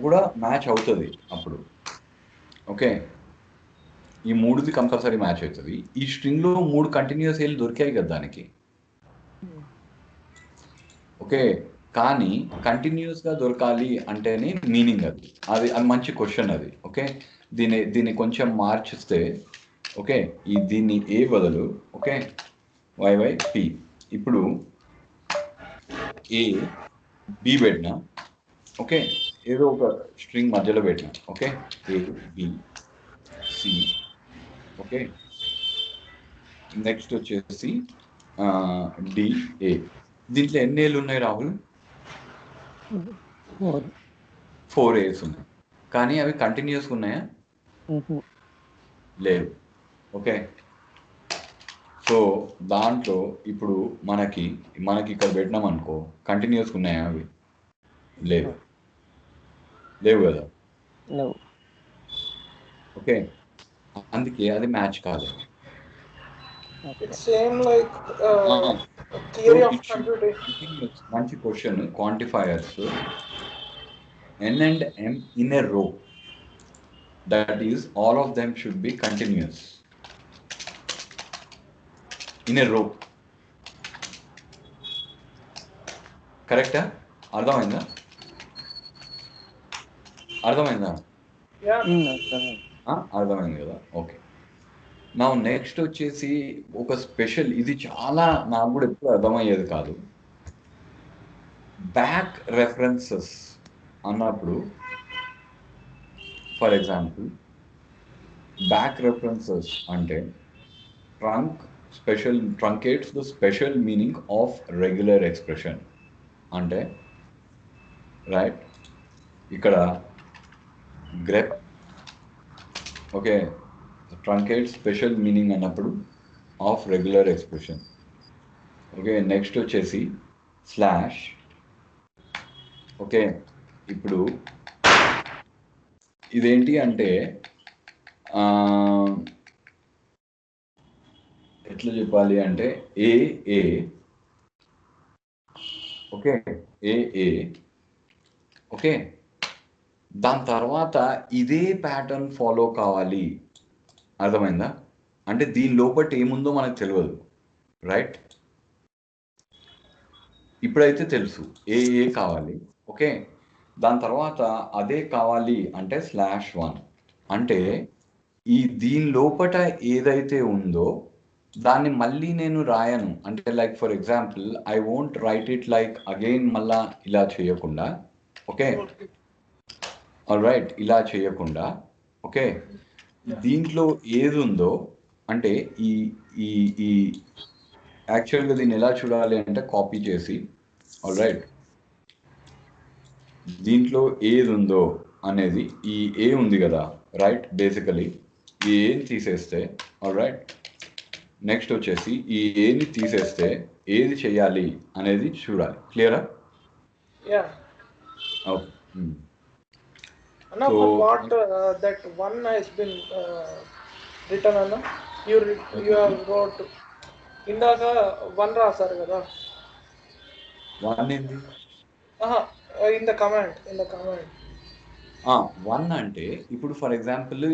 కూడా మ్యాచ్ అవుతుంది అప్పుడు. ఓకే. ఈ 3ది కంపల్సరీ మ్యాచ్ అవుతుంది. ఈ స్ట్రింగ్ లో 3 కంటిన్యూస్ ఏళ్ళు దొరికాయి కదా దానికి. ఓకే. కానీ కంటిన్యూస్ గా దొరకాలి అంటేనే మీనింగ్ అది మంచి క్వశ్చన్ అది. ఓకే. దీన్ని కొంచెం మార్చిస్తే, ఓకే, దీన్ని ఏ బదులు, ఓకే, YYP. ఇప్పుడు ఏ బి పెట్టినా, ఓకే, ఏదో ఒక స్ట్రింగ్ మధ్యలో పెట్టినా, okay, A B C. Okay. Next DA డిఏ. దీంట్లో ఎన్ని ఏళ్ళు ఉన్నాయి రాహుల్? 4 A's ఉన్నాయి. కానీ అవి కంటిన్యూస్గా ఉన్నాయా? లేవు. ఓకే. సో దాంట్లో ఇప్పుడు మనకి ఇక్కడ పెట్టినాం అనుకో, కంటిన్యూస్గా ఉన్నాయా అవి? లేవు కదా. ఓకే. అందుకే అది మ్యాచ్ కాదు. మంచి question. Quantifiers N and M in a row, that is all of them should be continuous in a row. కరెక్టా? అర్థమైందా? అర్థమైంది కదా. ఓకే. నా నెక్స్ట్ వచ్చేసి ఒక స్పెషల్, ఇది చాలా నాకు కూడా ఎప్పుడు అర్థమయ్యేది కాదు. బ్యాక్ రెఫరెన్సెస్ అన్నప్పుడు ఫర్ ఎగ్జాంపుల్ బ్యాక్ రెఫరెన్సెస్ అంటే truncates the special meaning of regular expression. అంటే రైట్ ఇక్కడ grep okay truncate special meaning అన్నప్పుడు of regular expression. Okay next వచ్చేసి స్లాష్. ఓకే ఇప్పుడు ఇదేంటి అంటే ఎట్లా చెప్పాలి అంటే ఏ ఓకే ఏ ఓకే దాని తర్వాత ఇదే ప్యాటర్న్ ఫాలో కావాలి. అర్థమైందా? అంటే దీని లోపల ఏముందో మనకు తెలియదు, రైట్? ఇప్పుడైతే తెలుసు ఏ కావాలి. ఓకే దాని తర్వాత అదే కావాలి అంటే /1 అంటే దీని లోపల ఏదైతే ఉందో దాన్ని మళ్ళీ నేను రాయను. అంటే like for example I won't right it like again మళ్ళా ఇలా చేయకుండా. ఓకే ఆల్రైట్, ఇలా చేయకుండా ఓకే దీంట్లో ఏది ఉందో అంటే ఈ యాక్చువల్గా దీన్ని ఎలా చూడాలి అంటే కాపీ చేసి ఆల్రైట్ దీంట్లో ఏది ఉందో అనేది ఈ ఏ ఉంది కదా రైట్, బేసికలీ ఈ ఏని తీసేస్తే ఆల్రైట్ నెక్స్ట్ వచ్చేసి ఈ ఏని తీసేస్తే ఏది చేయాలి అనేది చూడాలి. క్లియరా? Okay Anna, so, for what that one has been written, Anna, you have wrote ఇందాక వన్ రాశారు కదా, వన్ ఏంది? ఇన్ ద కమాండ్ వన్ అంటే ఇప్పుడు ఫర్ ఎగ్జాంపుల్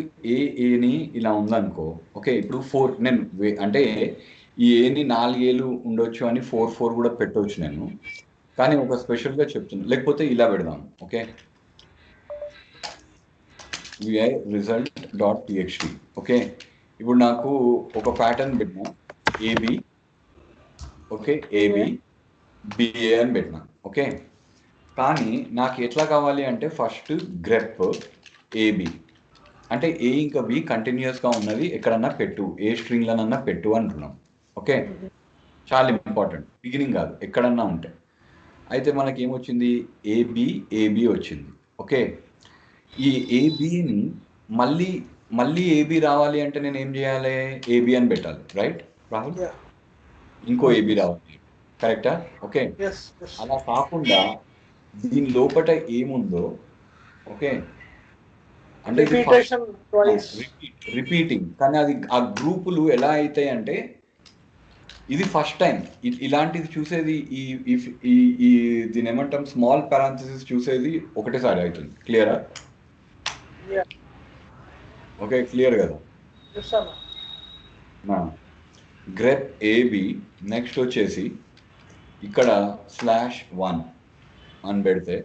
ఏని ఇలా ఉందనుకో. ఓకే ఇప్పుడు 4 నేను అంటే ఈ ఏని 4 ఏలు ఉండొచ్చు అని 4 కూడా పెట్టవచ్చు నేను, కానీ ఒక స్పెషల్గా చెప్తున్నా. లేకపోతే ఇలా పెడదాం. Okay vi result.txt. ఓకే ఇప్పుడు నాకు ఒక ప్యాటర్న్ పెట్టినా ఏబి, ఓకే ఏబి బిఏ అని పెట్టినా. ఓకే కానీ నాకు ఎట్లా కావాలి అంటే ఫస్ట్ గ్రెప్ ఏబి అంటే ఏ ఇంకా బి కంటిన్యూస్గా ఉన్నది ఎక్కడన్నా పెట్టు, ఏ స్ట్రింగ్లనన్నా పెట్టు అంటున్నాం. ఓకే చాలా ఇంపార్టెంట్, బిగినింగ్ కాదు, ఎక్కడన్నా ఉంటే. అయితే మనకి ఏమొచ్చింది? ఏబి వచ్చింది. ఓకే ఈ ఏబిని మళ్ళీ ఏబి రావాలి అంటే నేను ఏం చేయాలి? ఏబి అని పెట్టాలి, రైట్ రాహుల్? ఇంకో ఏబి రావాలి, కరెక్టా? ఓకే అలా కాకుండా దీని లోపల ఏముందో ఓకే అంటే రిపీటింగ్, కానీ అది ఆ గ్రూపులు ఎలా అవుతాయి అంటే ఇది ఫస్ట్ టైం ఇలాంటిది చూసేది దీని ఏమంటాం స్మాల్ పారాంథసిస్ చూసేది ఒకటేసారి అవుతుంది. క్లియరా? ఓకే క్లియర్ కదా? గ్రెప్ ఏబి నెక్స్ట్ వచ్చేసి ఇక్కడ /1 అని పెడితే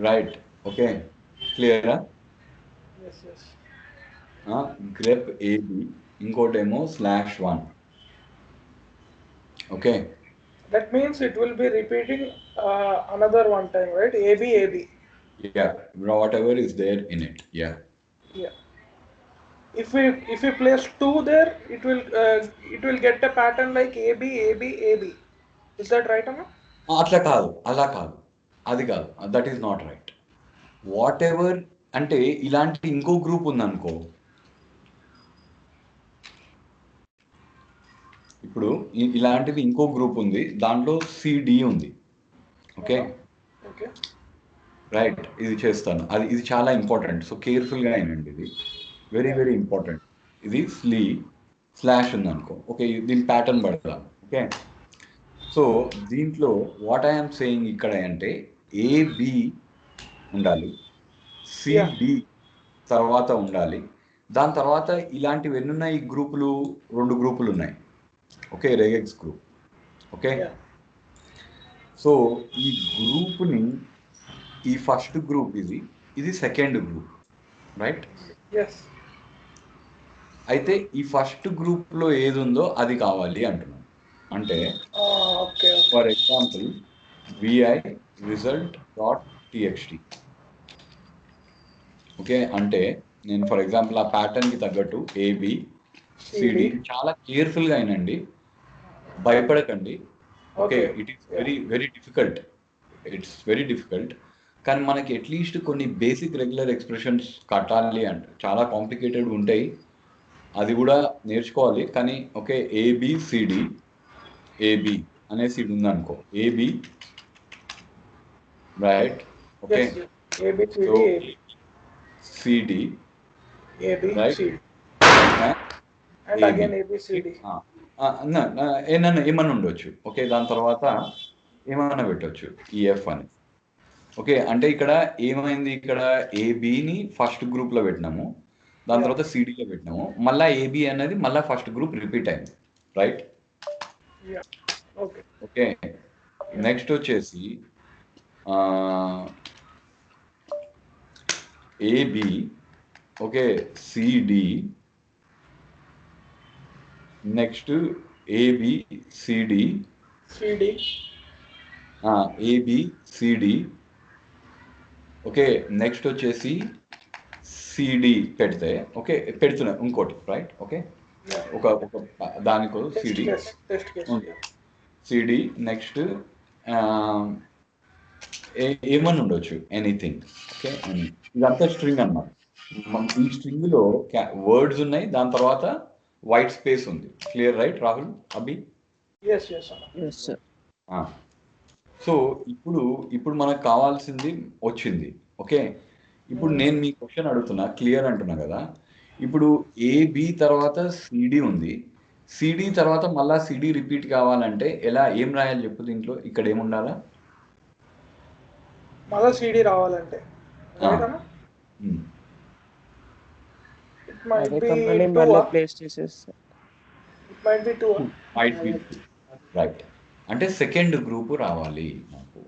రైట్. ఓకే క్లియరా? గ్రెప్ ఏబి ఇంకోటేమో /1. Okay that means it will be repeating another one time, right? AB yeah, whatever is there in it. yeah if we place 2 there, it will get a pattern like AB. Is that right, Amma? అట్లా కాదు, అలా కాదు, అది కాదు, that is not right. What ever అంటే ఇలాంటి ఇంకో group ఉందనుకో, ఇప్పుడు ఇలాంటిది ఇంకో గ్రూప్ ఉంది, దాంట్లో సిడి ఉంది. ఓకే రైట్, ఇది చేస్తాను, ఇది చాలా ఇంపార్టెంట్. సో కేర్ఫుల్గా అయినండి, ఇది వెరీ వెరీ ఇంపార్టెంట్. ఇది స్లాష్ ఉందనుకో, ఓకే దీని ప్యాటర్న్ పడతాను. ఓకే సో దీంట్లో వాట్ ఐఎమ్ సేయింగ్ ఇక్కడ అంటే ఏబి ఉండాలి, సిడి తర్వాత ఉండాలి, దాని తర్వాత ఇలాంటివి ఎన్ని ఉన్నాయి? ఈ గ్రూపులు 2 గ్రూపులు ఉన్నాయి. Okay regex group. Okay so ఈ గ్రూప్ని ఈ ఫస్ట్ గ్రూప్ ఇది సెకండ్ గ్రూప్. రైట్? yes అయితే ఈ ఫస్ట్ గ్రూప్లో ఏది ఉందో అది కావాలి అంటున్నాను. అంటే okay for example vi result dot txt. Okay, అంటే నేను ఫర్ ఎగ్జాంపుల్ ఆ ప్యాటర్న్కి తగ్గట్టు ఏబి సిడి చాలా కేర్ఫుల్గా అయినండి, భయపడకండి. Okay, it is very very difficult, it's very difficult. కానీ మనకి అట్లీస్ట్ కొన్ని బేసిక్ రెగ్యులర్ ఎక్స్ప్రెషన్స్ కట్టాలి అంటే చాలా కాంప్లికేటెడ్ ఉంటాయి, అది కూడా నేర్చుకోవాలి. కానీ ఓకే, ఏబిసిడి, ఏబి అనే సీడ్ ఉందనుకో, AB right, okay, so CD right, and again ABCD ఏమన్నా ఉండొచ్చు. ఓకే, దాని తర్వాత ఏమన్నా పెట్టొచ్చు ఈఎఫ్ అని. ఓకే, అంటే ఇక్కడ ఏమైంది, ఇక్కడ ఏబిని ఫస్ట్ గ్రూప్లో పెట్టినాము, దాని తర్వాత సిడిలో పెట్టినాము, మళ్ళీ ఏబి అనేది మళ్ళీ ఫస్ట్ గ్రూప్ రిపీట్ అయింది, రైట్? ఓకే, నెక్స్ట్ వచ్చేసి AB, okay, CD, next ABCD, ABCD, okay, next వచ్చేసి సిడి పెడితే, ఓకే, పెడుతున్నా ఇంకోటి, రైట్? ఓకే, ఒక దానికో సిడి, సిడి, నెక్స్ట్ ఏమని ఉండొచ్చు, ఎనీథింగ్. ఓకే, ఇదంతా స్ట్రింగ్ అన్నమాట. ఈ స్ట్రింగ్లో వర్డ్స్ ఉన్నాయి, దాని తర్వాత వైట్ స్పేస్ ఉంది. క్లియర్, రైట్ రాహుల్, అభి? సో ఇప్పుడు మనకు కావాల్సింది వచ్చింది. ఓకే, ఇప్పుడు నేను మీ క్వశ్చన్ అడుగుతున్నా, క్లియర్ అంటున్నా కదా. ఇప్పుడు ఏబి తర్వాత సిడి ఉంది, సిడి తర్వాత మళ్ళా సిడి రిపీట్ కావాలంటే ఎలా, ఏం రాయాలి చెప్పు దీంట్లో? ఇక్కడ ఏముండాలా? మళ్ళా సిడి రావాలంటే రైట్, అంటే సెకండ్ గ్రూప్ రావాలి నాకు,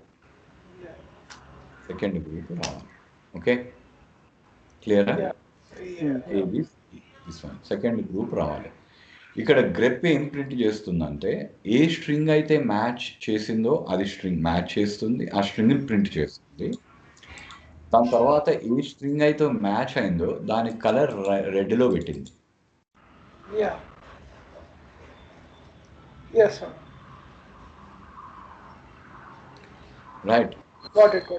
సెకండ్ గ్రూప్ రావాలి. ఓకే, క్లియరా? సెకండ్ గ్రూప్ రావాలి. ఇక్కడ గ్రెప్ ఏం ప్రింట్ చేస్తుందంటే, ఏ స్ట్రింగ్ అయితే మ్యాచ్ చేసిందో అది స్ట్రింగ్ మ్యాచ్ చేస్తుంది, ఆ స్ట్రింగ్ని ప్రింట్ చేస్తుంది. దాని తర్వాత ఏ స్ట్రింగ్ అయితే మ్యాచ్ అయిందో దాని కలర్ రెడ్లో పెట్టింది. Right, got it.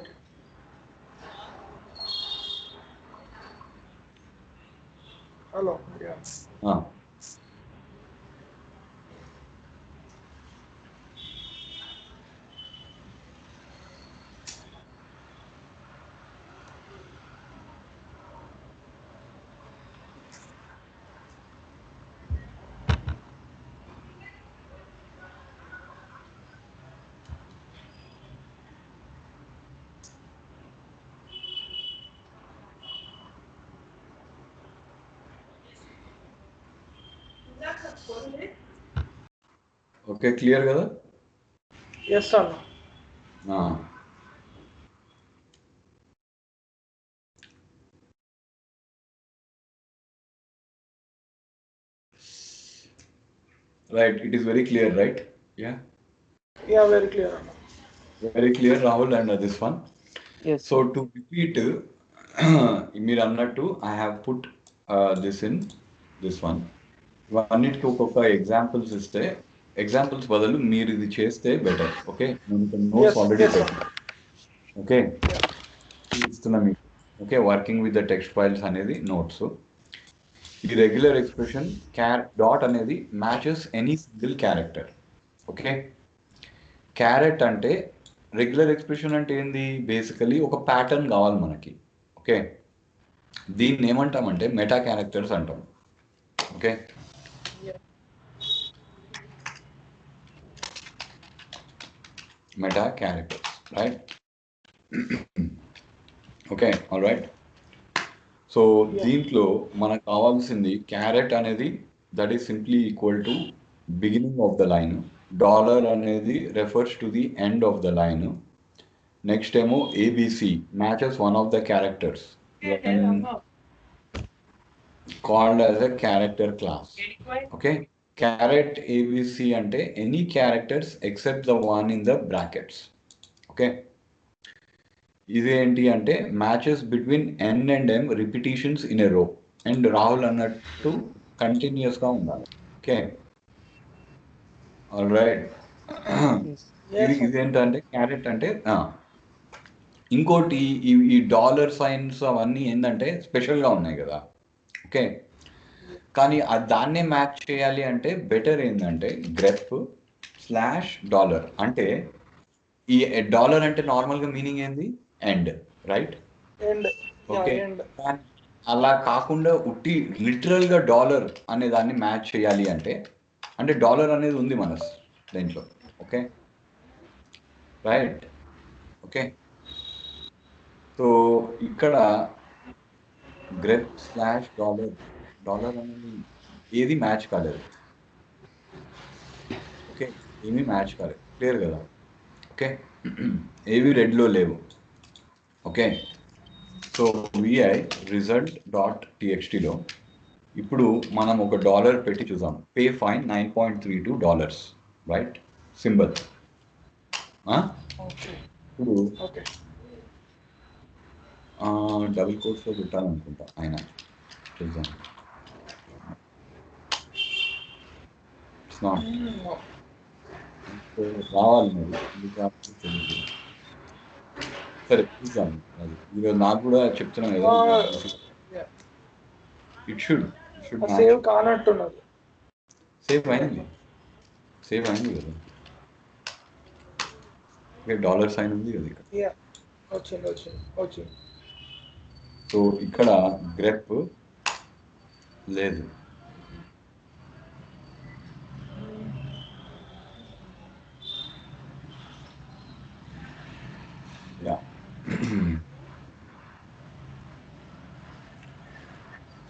Hello, yeah. Okay, clear కదా? Yes sir. Right, it is very clear, right? Yeah, very clear. Very clear, Rahul, and this one. Yes. So to repeat, మీరు అన్నట్టు I have put this in this one. అన్నిటికీ ఒక్కొక్క examples ఇస్తే, examples బదులు మీరు ఇది చేస్తే బెటర్. ఓకే, నేను నోట్స్ ఆల్రెడీ పెట్టాను. ఓకే, ఇస్తున్నా మీకు. Okay, working with the text files అనేది నోట్స్. ఈ రెగ్యులర్ ఎక్స్ప్రెషన్ డాట్ అనేది matches any single character. Okay, carrot అంటే రెగ్యులర్ ఎక్స్ప్రెషన్ అంటే ఏంది, బేసికలీ ఒక ప్యాటర్న్ కావాలి మనకి. ఓకే, దీన్ని ఏమంటామంటే మెటా క్యారెక్టర్స్ అంటాం. Okay, meta characters, right? Okay, all right. So దీంట్లో మనకు కావాల్సింది క్యారెట్ అనేది that is simply equal to beginning of the line, dollar అనేది refers to the end of the line, next ఏమో ABC matches one of the characters. called as a character class. Okay, caret ABC అంటే any characters except the one in the brackets. Okay, ఇది ఏంటి అంటే matches between n and m repetitions in a రో and Rahul అన్నట్టు continuous గా ఉండాలి. Okay, all right. ఇది ఏంటంటే క్యారెట్ అంటే ఇంకోటి ఈ డాలర్ సైన్స్ అవన్నీ ఏంటంటే స్పెషల్గా ఉన్నాయి కదా. ఓకే, కానీ దాన్నే మ్యాచ్ చేయాలి అంటే బెటర్ ఏంటంటే గ్రెప్ స్లాష్ డాలర్. అంటే ఈ డాలర్ అంటే నార్మల్గా మీనింగ్ ఏంది? End, right? ఓకే, అలా కాకుండా ఉట్టి లిటరల్గా డాలర్ అనే దాన్ని మ్యాచ్ చేయాలి అంటే డాలర్ అనేది ఉంది మన దీంట్లో. Okay, right. ఓకే, సో ఇక్కడ గ్రెప్ స్లాష్ డాలర్ అనేది ఏది మ్యాచ్ కాలేదు. ఓకే, ఏమీ మ్యాచ్ కాలేదు. క్లియర్ కదా? ఓకే, ఏవి రెడ్లో లేవు. Okay, so VI result dot టీఎక్స్టీలో ఇప్పుడు మనం ఒక డాలర్ పెట్టి చూసాం. Pay fine $9.32, right? సింబల్. ఇప్పుడు డబుల్ కోట్స్లో పెట్టాలనుకుంటా ఆయన. చూద్దాం. ఇట్స్ నాట్ రావాలి మరి తెలియదు. సరే చూద్దాం. అది ఈరోజు నాకు కూడా చెప్తున్నాను కదా, ఇట్ షుడ్ సేవ్ కానట్టున్నది. సేవ్ అయింది కదా. డాలర్ సైన్ ఉంది కదా ఇక్కడ. వచ్చింది. సో ఇక్కడ గ్రెప్ లేదు. Yeah,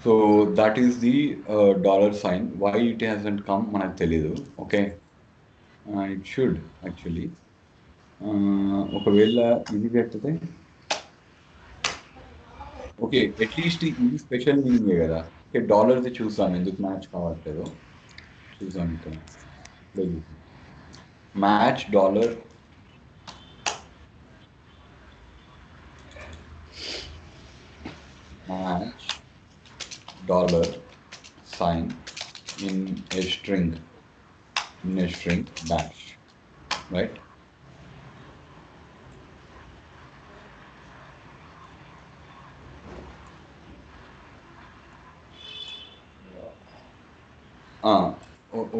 so that is the dollar sign. Why it hasn't come మనకు తెలీదు. Okay, it should actually. ఒకవేళ ఇది పెట్టితే ఓకే, అట్లీస్ట్ ఇది స్పెషల్ మీనింగే కదా. ఓకే, డాలర్ది చూసాం ఎందుకు మ్యాచ్ కావట్లేదు. చూసాం ఇక్కడ match dollar sign in a string dash, right?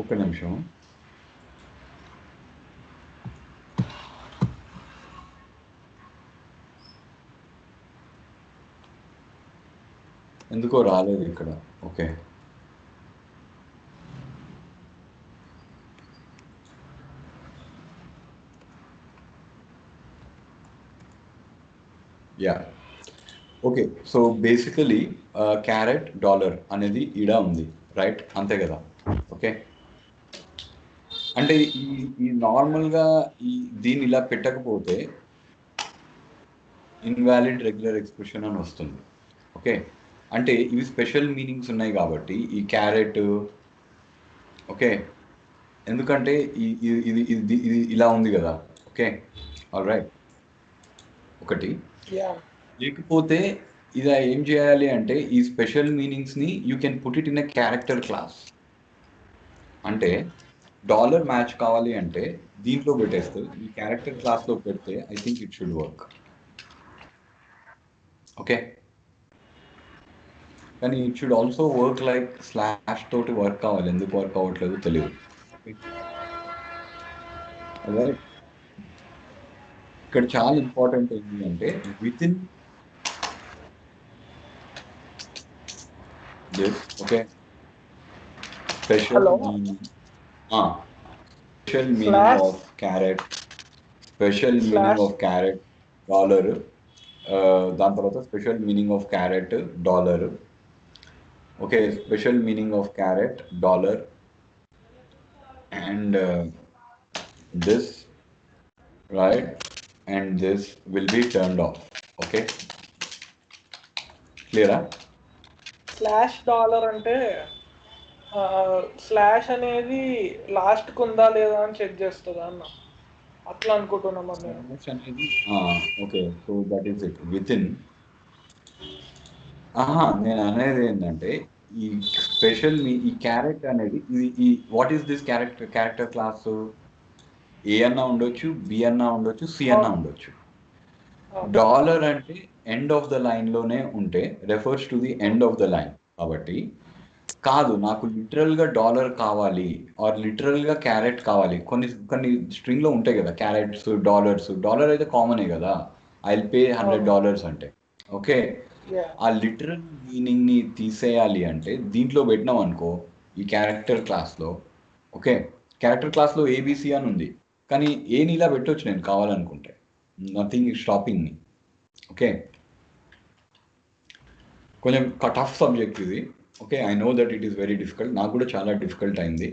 ఒక నిమిషం. ఎందుకో రాలేదు ఇక్కడ. Okay, yeah. Okay, so basically carrot dollar అనేది ఈడ ఉంది, రైట్? అంతే కదా. ఓకే, అంటే ఈ నార్మల్గా దీన్ని ఇలా పెట్టకపోతే ఇన్వాలిడ్ రెగ్యులర్ ఎక్స్ప్రెషన్ అని వస్తుంది. ఓకే, అంటే ఇవి స్పెషల్ మీనింగ్స్ ఉన్నాయి కాబట్టి ఈ క్యారెట్. ఓకే, ఎందుకంటే ఇది ఇది ఇలా ఉంది కదా. Okay, all right. ఒకటి లేకపోతే ఇది ఏం చేయాలి అంటే ఈ స్పెషల్ మీనింగ్స్ని you can put it in a character class. అంటే డాలర్ మ్యాచ్ కావాలి అంటే దీంట్లో పెట్టేస్తే ఈ క్యారెక్టర్ క్లాస్లో పెడితే I think it should work. Okay, కానీ it should also work like slash తోటి వర్క్ కావాలి. ఎందుకు వర్క్ అవ్వట్లేదు తెలియదు. ఇక్కడ చాలా ఇంపార్టెంట్ ఏంటి అంటే with in this. Okay, special meaning of carrot, special meaning of carrot dollar, దాని తర్వాత special meaning of carrot dollar. Okay, special meaning of carrot dollar and this, right? And this will be turned off. Okay, clear? Slash dollar అంటే slash అనేది లాస్ట్కి ఉందా లేదా అని check చేస్తుందా అన్న, అట్లా అనుకుంటున్నామా నేను. స్లాష్ అనేది okay, so that is it with in. నేను అనేది ఏంటంటే ఈ స్పెషల్ ఈ క్యారెక్టర్ అనేది ఈ what is this character class A అన్నా ఉండొచ్చు, బి అన్నా ఉండొచ్చు, సి అన్నా ఉండొచ్చు. డాలర్ అంటే ఎండ్ ఆఫ్ ద లైన్ లోనే ఉంటే refers to the end of the line. కాబట్టి కాదు నాకు లిటరల్ గా డాలర్ కావాలి ఆర్ లిటరల్ గా క్యారెట్ కావాలి, కొన్ని స్ట్రింగ్ లో ఉంటాయి కదా క్యారెట్స్ డాలర్స్. డాలర్ అయితే కామనే కదా, ఐ విల్ పే $100 అంటే. ఓకే, ఆ లిటరల్ మీనింగ్ ని తీసేయాలి అంటే దీంట్లో పెట్టినాం అనుకో ఈ క్యారెక్టర్ క్లాస్ లో. ఓకే, క్యారెక్టర్ క్లాస్ లో ఏబిసి అని ఉంది, కానీ ఏ నీలా పెట్టొచ్చు నేను కావాలనుకుంటే, nothing is stopping me. Okay, కొంచెం టఫ్ సబ్జెక్ట్ ఇది. Okay, I know that it is very difficult, నాకు కూడా చాలా డిఫికల్ట్ అయింది.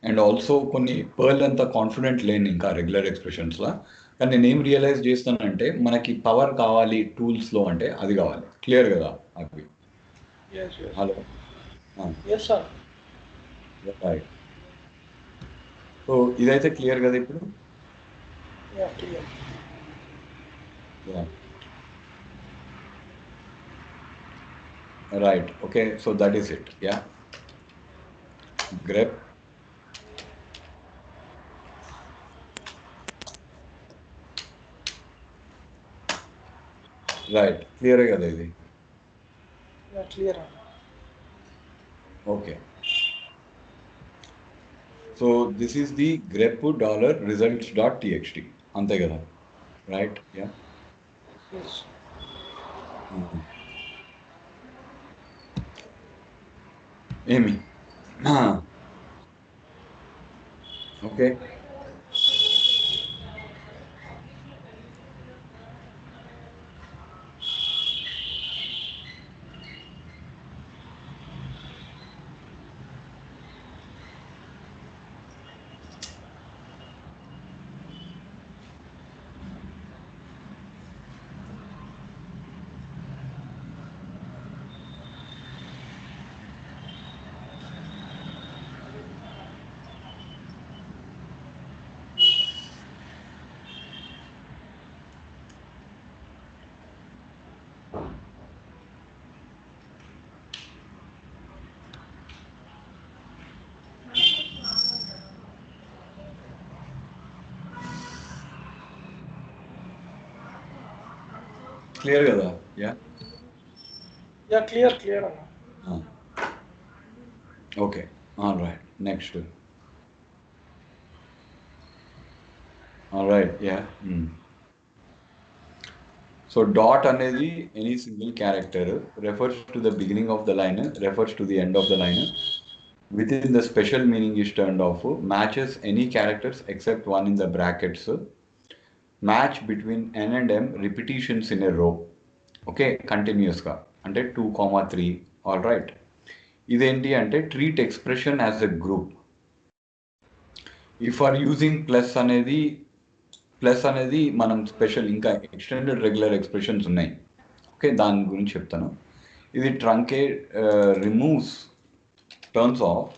అండ్ ఆల్సో కొన్ని పర్ల్ అంత కాన్ఫిడెంట్ లేని ఇంకా రెగ్యులర్ ఎక్స్ప్రెషన్స్లో. కానీ నేనేం రియలైజ్ చేస్తానంటే మనకి పవర్ కావాలి టూల్స్లో అంటే అది కావాలి. క్లియర్ కదా అవి? Hello, right. సో ఇదైతే క్లియర్ కదా ఇప్పుడు? Right. Okay, so that is it. Yeah, grep. Right, clear కదా ఇది? Clear. Okay, so this is the grep $results.txt అంతే కదా? రైట్. యా, ఏమి ఓకే, క్లియర్ కదా? యా, క్లియర్ అన్న. Okay, all right. Next, all right. Yeah, so dot అనేది any single character, refers to the beginning of the line, refers to the end of the line, within the special meaning is turned off, matches any characters except one in the brackets, match between n and m repetitions in a row. Okay, కంటిన్యూస్గా అంటే 2, 3. All right. ఇదేంటి అంటే treat expression as a group. If are using plus అనేది మనం special ఇంకా extended regular expressions ఉన్నాయి. Okay, దాని గురించి చెప్తాను. ఇది ట్రంకేట్ రిమూవ్స్ టర్మ్స్ ఆఫ్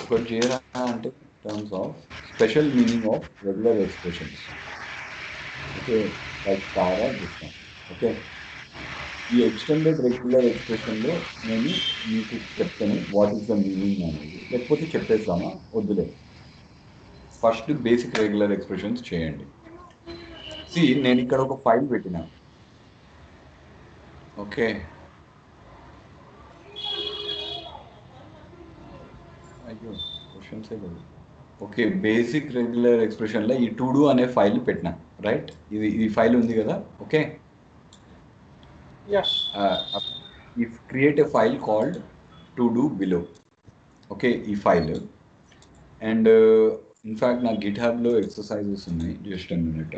ఒకటి చేయరా అంటే terms of special meaning of regular expressions. Okay, like తారా డిస్టం. ఓకే, ఈ ఎక్స్టెండెడ్ రెగ్యులర్ ఎక్స్ప్రెషన్లో నేను మీకు చెప్తాను వాట్ ఈస్ ద మీనింగ్ అనేది, లేకపోతే చెప్పేస్తామా? వద్దులే, ఫస్ట్ బేసిక్ రెగ్యులర్ ఎక్స్ప్రెషన్స్ చేయండి. నేను ఇక్కడ ఒక ఫైల్ పెట్టినా. ఓకే, అయ్యో క్వశ్చన్సే కదా. ఓకే, బేసిక్ రెగ్యులర్ ఎక్స్ప్రెషన్లో ఈ టు డూ అనే ఫైల్ పెట్టినా. రైట్, ఇది ఫైల్ ఉంది కదా? Okay, if create a file called to do below. Okay, ఈ ఫైల్. అండ్ ఇన్ఫ్యాక్ట్ నా గిట్ హబ్లో ఎక్సర్సైజెస్ ఉన్నాయి, just a minute.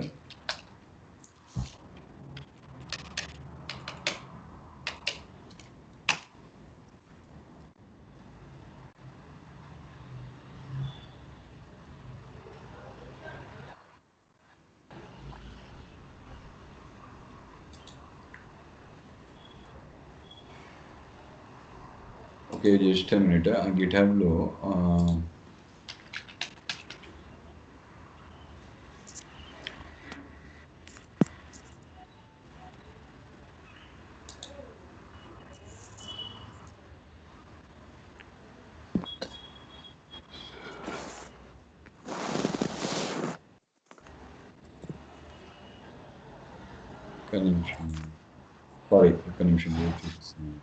Okay, just a minute. ఆ గిటాబ్లో ఒక్క నిమిషం, సారీ, ఒక్క నిమిషం వెయిట్ చూపిస్తున్నాను.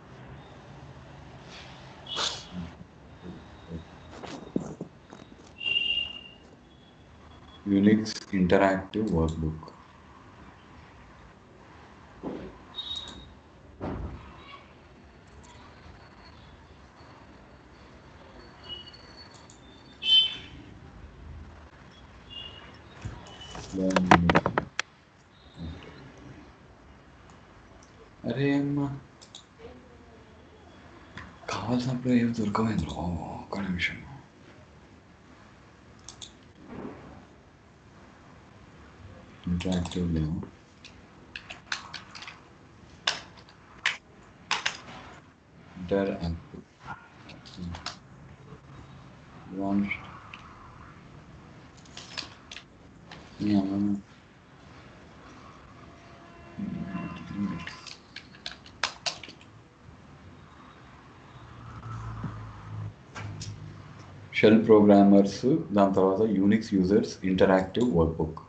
Unix interactive workbook. అరే అమ్మా, కావాల్సినప్పుడు ఏమి దొరకమైంది. ఒక్క నిమిషం. ఇంటరాక్టివ్ లేవు. Interactive launched. షెల్ ప్రోగ్రామర్స్, దాని తర్వాత యూనిక్స్ యూజర్స్ ఇంటరాక్టివ్ వర్క్బుక్.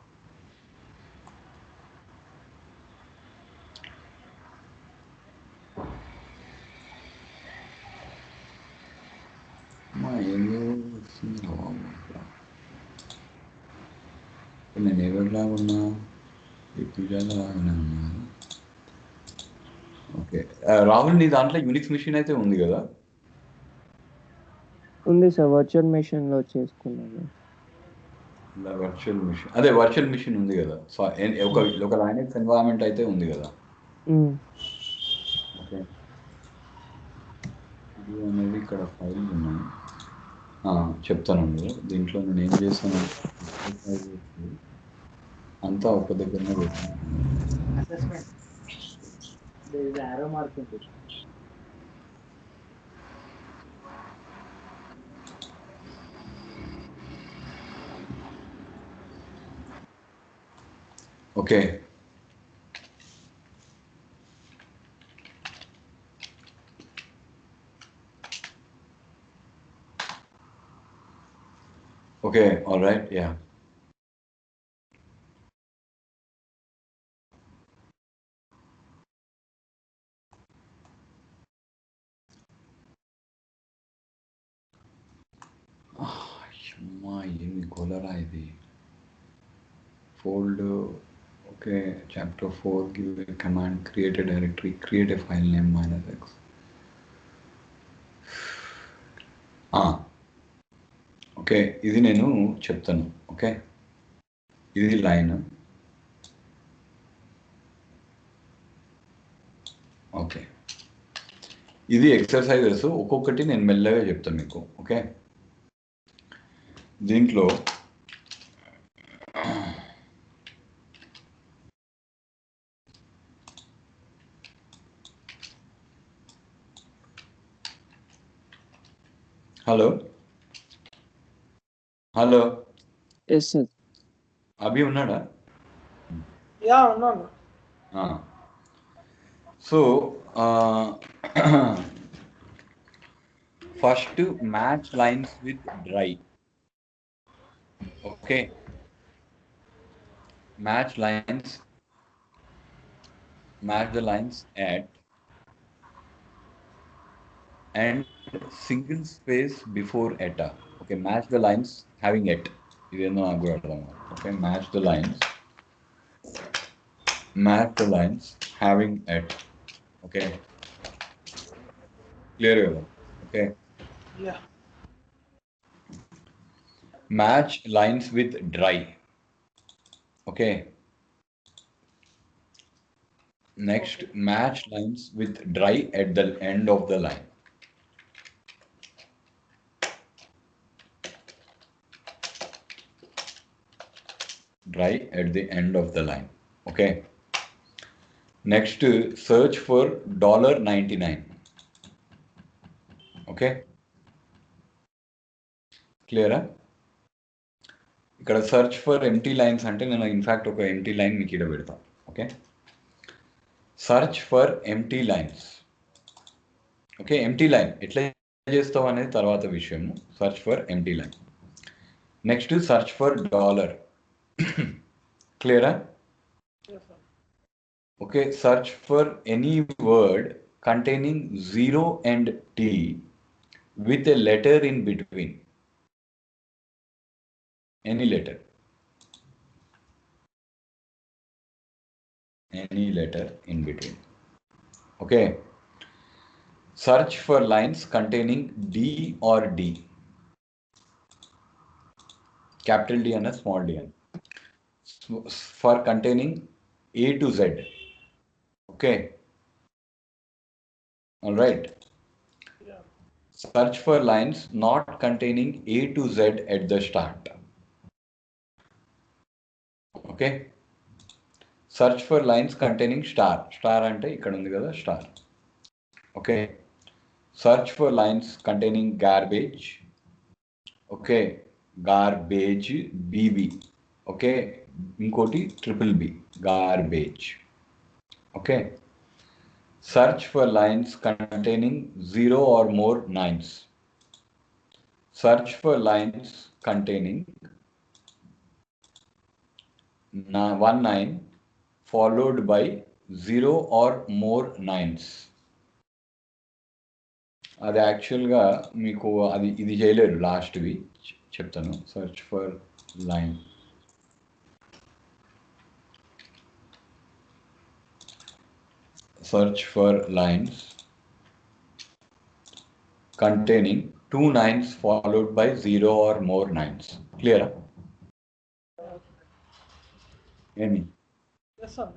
నేను ఎవరిలాగా ఉన్నా, లాగానే ఉన్నా. ఓకే రాహుల్, నీ దాంట్లో యూనిక్స్ మిషన్ అయితే ఉంది కదా? ఉంది సార్, వర్చువల్ మెషిన్లో చేసుకున్నాను. వర్చువల్ మిషన్, అదే వర్చువల్ మిషన్ ఉంది కదా, ఒక లైనక్స్ ఎన్వైరన్మెంట్ అయితే ఉంది కదా. ఓకే, ఇది అనేది ఇక్కడ ఫైల్ ఉన్నాయి, చెప్తానండి. దీంట్లో నేను ఏం చేశాను, అంతా ఒక దగ్గరనే పెట్టాను. Okay, okay, all right, yeah. అమ్మా, ఏమి గోలరా ఇది. Fold, okay, chapter 4 give a command, create a directory, create a file name -x. Okay, ఇది నేను చెప్తాను. ఓకే, ఇది లైన్. ఓకే, ఇది ఎక్సర్సైజెస్, ఒక్కొక్కటి నేను మెల్లగా చెప్తాను మీకు. ఓకే, దీంట్లో హలో హలో, ఎస్ సార్. అభి ఉన్నాడా? యా, ఉన్నాను. So first match lines with dry. Okay, match the lines at and single space before eta. Okay, match the lines having et. Okay, match the lines having et. Okay, clear? Okay, yeah. Match lines with dry. Okay, next, match lines with dry at the end of the line. Dry at the end of the line. Okay, next, search for $99. Okay, క్లియరా? ఇక్కడ search for empty lines అంటే నేను in fact ఒక empty line మీకు ఇక్కడ పెడతాను. Okay, search for empty lines. Okay, empty line ఎట్లా చేస్తావు అనేది తర్వాత విషయము. Search for empty line. Next search for dollar. క్లియరా? Okay, search for any word containing 0 and T with a letter in between. Any letter. Any letter in between. Okay. Search for lines containing D or D. Capital D and a small d. For containing A to Z. Okay. All right. Search for lines not containing A to Z at the start. Okay. Search for lines containing star. Star ante ikkada undi kada star. Okay. Search for lines containing garbage. Okay. Garbage, BB. Okay. Inkoti triple B. Garbage. Okay. Search for lines containing 0 or more nines. Search for lines containing 1 9 followed by 0 or more nines. అది యాక్చువల్గా మీకు ఇది చేయలేరు, లాస్ట్వి చెప్తాను. Search for line. Search for lines containing 2 nines followed by 0 or more nines. Clear? Any? Yes, sir.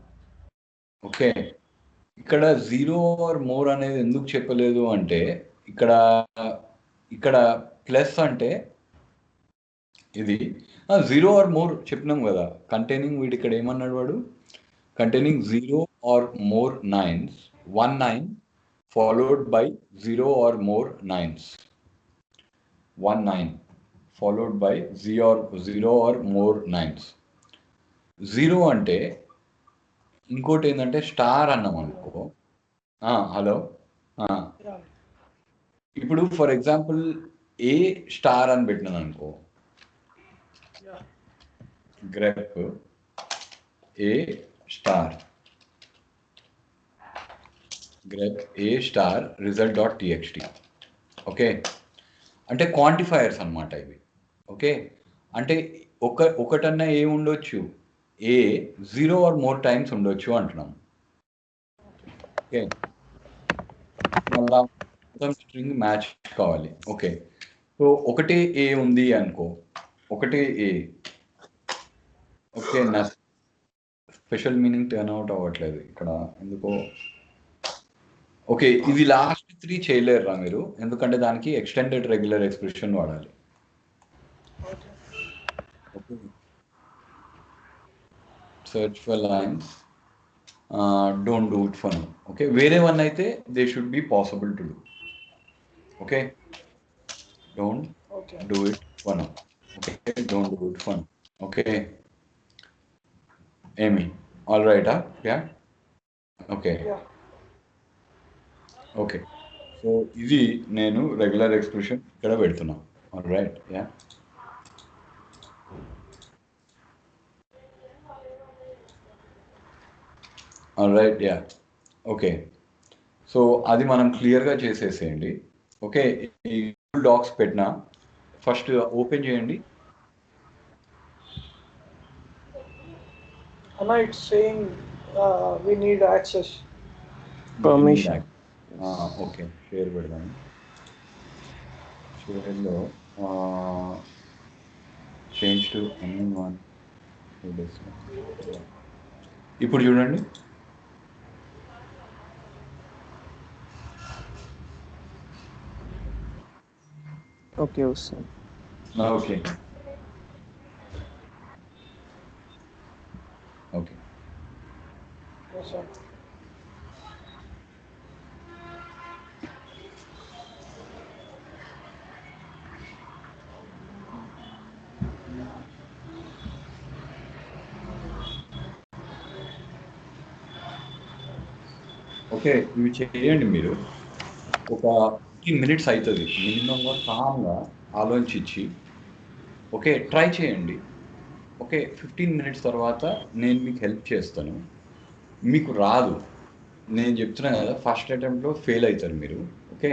Okay. ఇక్కడ 0 or more అనేది ఎందుకు చెప్పలేదు అంటే ఇక్కడ ప్లస్ అంటే ఇది 0 or more చెప్పినాం కదా. కంటైనింగ్ వీడు ఇక్కడ ఏమన్నాడు వాడు, containing 0 or more nines, 1 9 followed by 0 or more nines. 1 9 followed by 0 or more nines. 0 అంటే ఇంకోటి ఏంటంటే స్టార్ అన్నాం అనుకో. హలో, ఇప్పుడు ఫర్ ఎగ్జాంపుల్ ఏ స్టార్ అని పెట్టినాను అనుకో, grep A star, grep A star result dot TXT. Okay, అంటే క్వాంటిఫైయర్స్ అన్నమాట ఇవి. ఓకే, అంటే ఒకటన్నా ఏ ఉండొచ్చు, ఏ 0 or more టైమ్స్ ఉండొచ్చు అంటున్నాం. ఓకే, మళ్ళా మొత్తం స్ట్రింగ్ మ్యాచ్ కావాలి. ఓకే, సో ఒకటే ఏ ఉంది అనుకో, ఒకటే ఏ. ఓకే, నా స్పెషల్ మీనింగ్ టర్న్ అవుట్ అవ్వట్లేదు ఇక్కడ ఎందుకో. ఓకే, ఇది లాస్ట్ 3 చేయలేరురా మీరు, ఎందుకంటే దానికి ఎక్స్టెండెడ్ రెగ్యులర్ ఎక్స్ప్రెషన్ వాడాలి. Search for lines. Don't do it for now. Okay, wherever అయితే they should be possible to do. Okay, don't do it for now. Okay, don't do it for now. Okay, Amy, all right, yeah, okay, Yeah. Okay, so ఇది నేను regular expression ఇక్కడ పెడుతున్నా. all right, yeah. all right, yeah. Okay, so అది మనం క్లియర్గా చేసేసేయండి. Okay, ఈ Google docs పెట్టినా ఫస్ట్ ఓపెన్ చేయండి. Anna, it's saying we need access. Permission. Okay, share పెడదాము. షేర్లో చేంజ్ టు ఎనీ వన్. ఇప్పుడు చూడండి. ఓకే వస్తుంది. Okay, okay, Yes, sir. Okay, ఇవి చేయండి మీరు. ఒక 15 మినిట్స్ అవుతుంది మినిమంగా, కామ్గా ఆలోచించి ఓకే ట్రై చేయండి. ఓకే 15 మినిట్స్ తర్వాత నేను మీకు హెల్ప్ చేస్తాను. మీకు రాదు, నేను చెప్తున్నా కదా, ఫస్ట్ అటెంప్ట్లో ఫెయిల్ అవుతారు మీరు. ఓకే,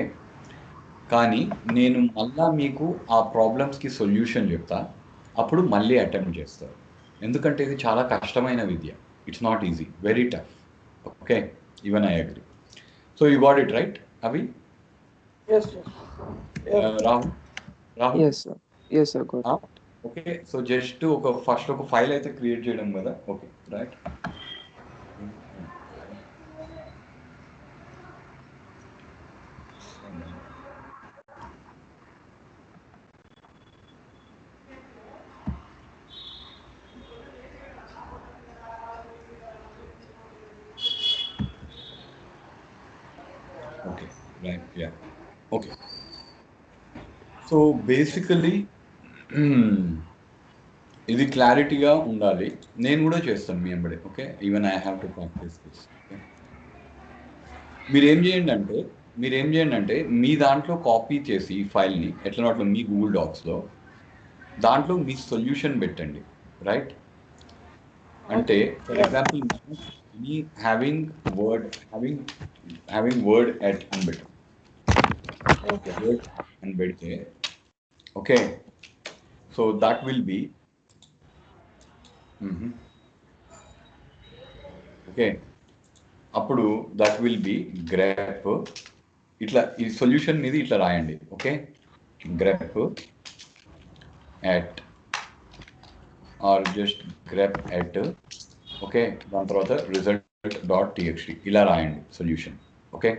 కానీ నేను మళ్ళా మీకు ఆ ప్రాబ్లమ్స్కి సొల్యూషన్ చెప్తా, అప్పుడు మళ్ళీ అటెంప్ట్ చేస్తారు. ఎందుకంటే ఇది చాలా కష్టమైన విద్య. It's not easy, very tough. Okay, even I agree. So you got it right అవి. Yes, Rahul Rahul Yes, sir. Yes, sir. Got it. Okay, so just first ఒక ఫైల్ అయితే క్రియేట్ చేయడం కదా. Okay right. Okay right, yeah. Okay, so basically ఇది క్లారిటీగా ఉండాలి. నేను కూడా చేస్తాను మీ వెంబడి. Okay, even I have to practice this. మీరేం చేయండి అంటే మీ దాంట్లో కాపీ చేసి ఈ ఫైల్ని ఎట్లా అట్లా మీ గూగుల్ డాక్స్లో దాంట్లో మీ సొల్యూషన్ పెట్టండి. రైట్, అంటే ఫర్ ఎగ్జాంపుల్ మీ హ్యావింగ్ వర్డ్ ఎట్ అని పెట్టండి. వర్డ్ అని పెడితే okay, so that will be okay, అప్పుడు దట్ విల్ బి గ్రెప్. ఇట్లా ఈ సొల్యూషన్ మీద ఇట్లా రాయండి. Okay, grep at or just grep at. Okay, దాని తర్వాత result.txt ఇలా రాయండి సొల్యూషన్. Okay,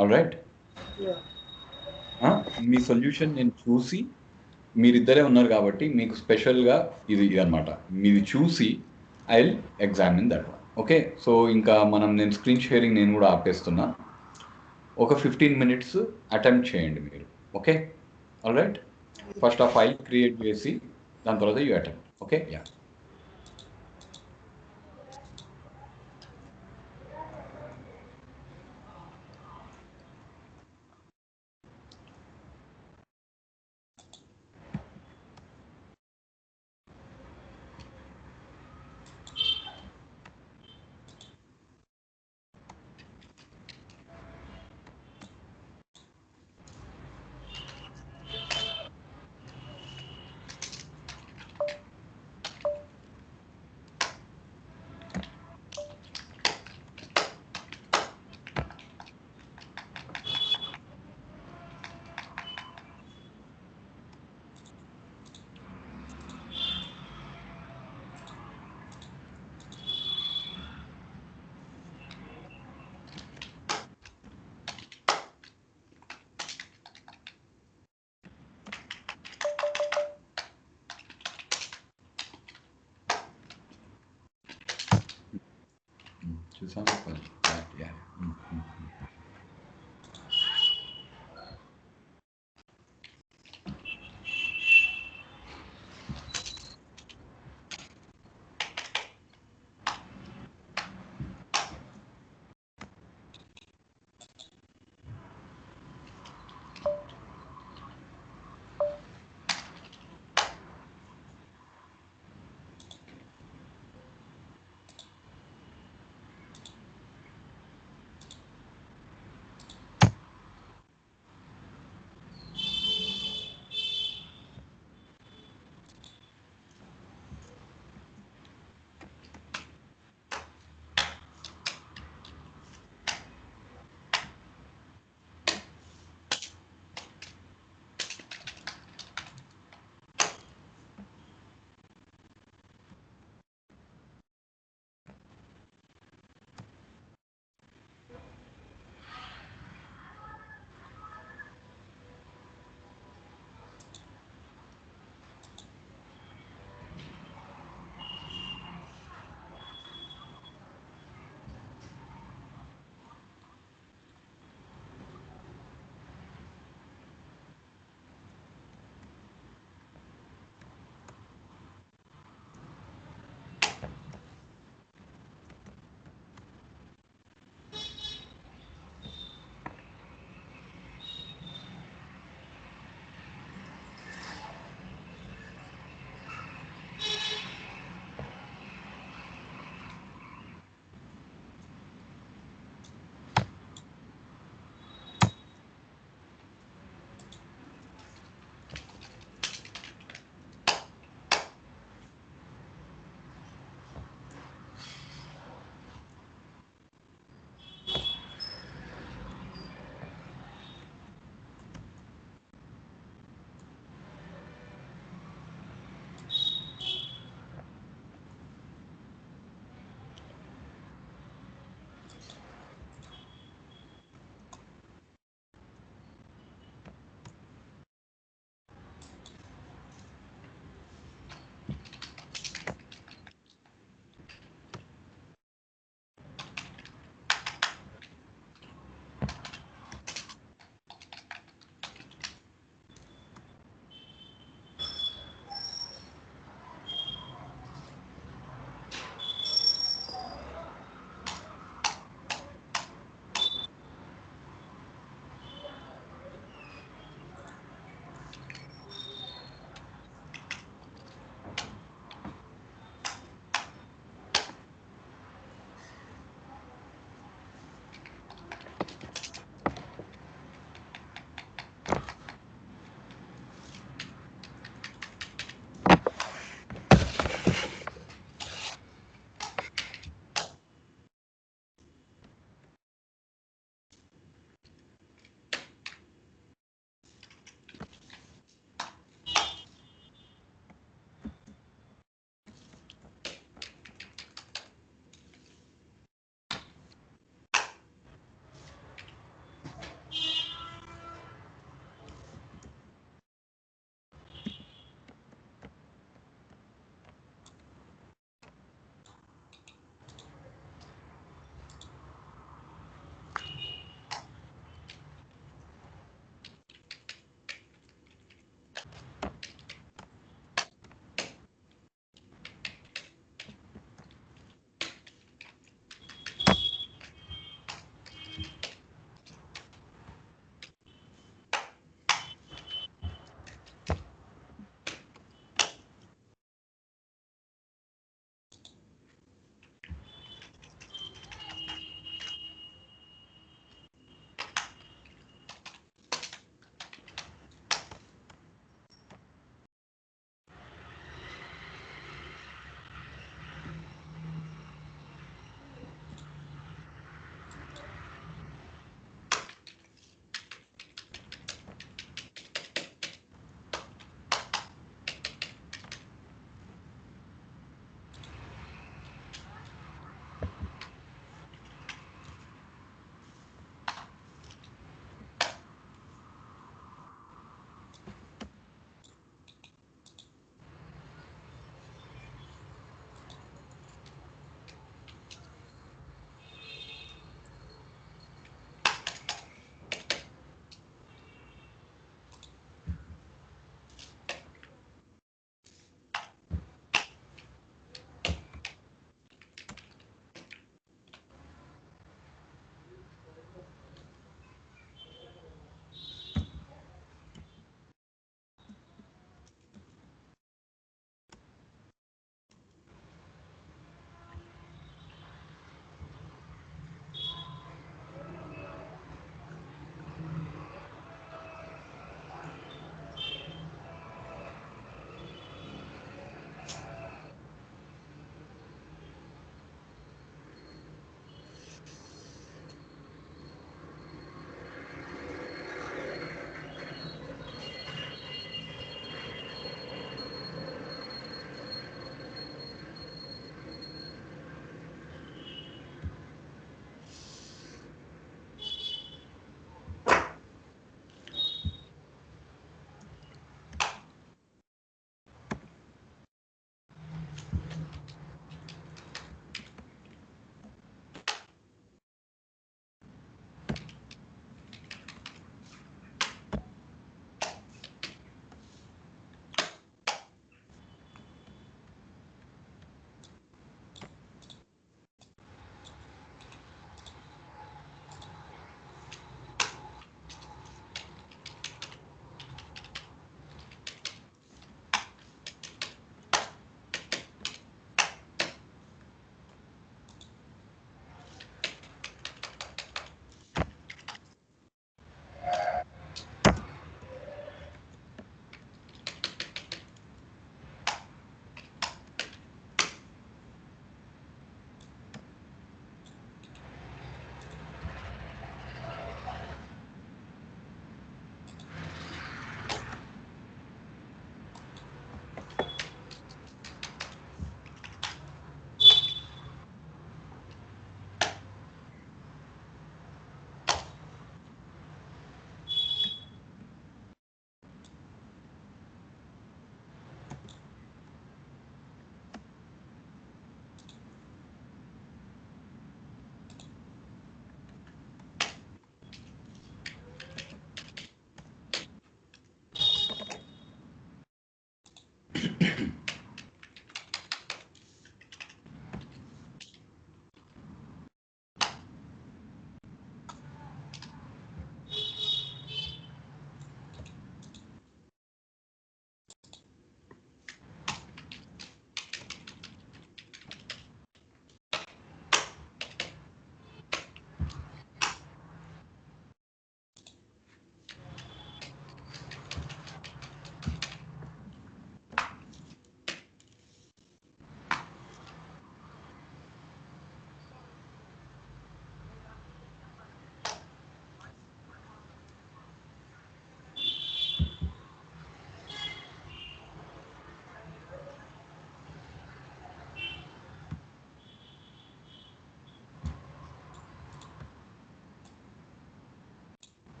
all right. మీ సొల్యూషన్ నేను చూసి, మీరిద్దరే ఉన్నారు కాబట్టి మీకు స్పెషల్గా ఇది అనమాట, మీది చూసి I will examine that one. Okay, so ఇంకా నేను స్క్రీన్ షేరింగ్ నేను కూడా ఆపేస్తున్నా. ఒక 15 మినిట్స్ అటెంప్ట్ చేయండి మీరు. Okay, all right. ఫస్ట్ ఆ ఫైల్ క్రియేట్ చేసి దాని తర్వాత యూ అటెంప్ట్. Okay, yeah. చూసాను. యా.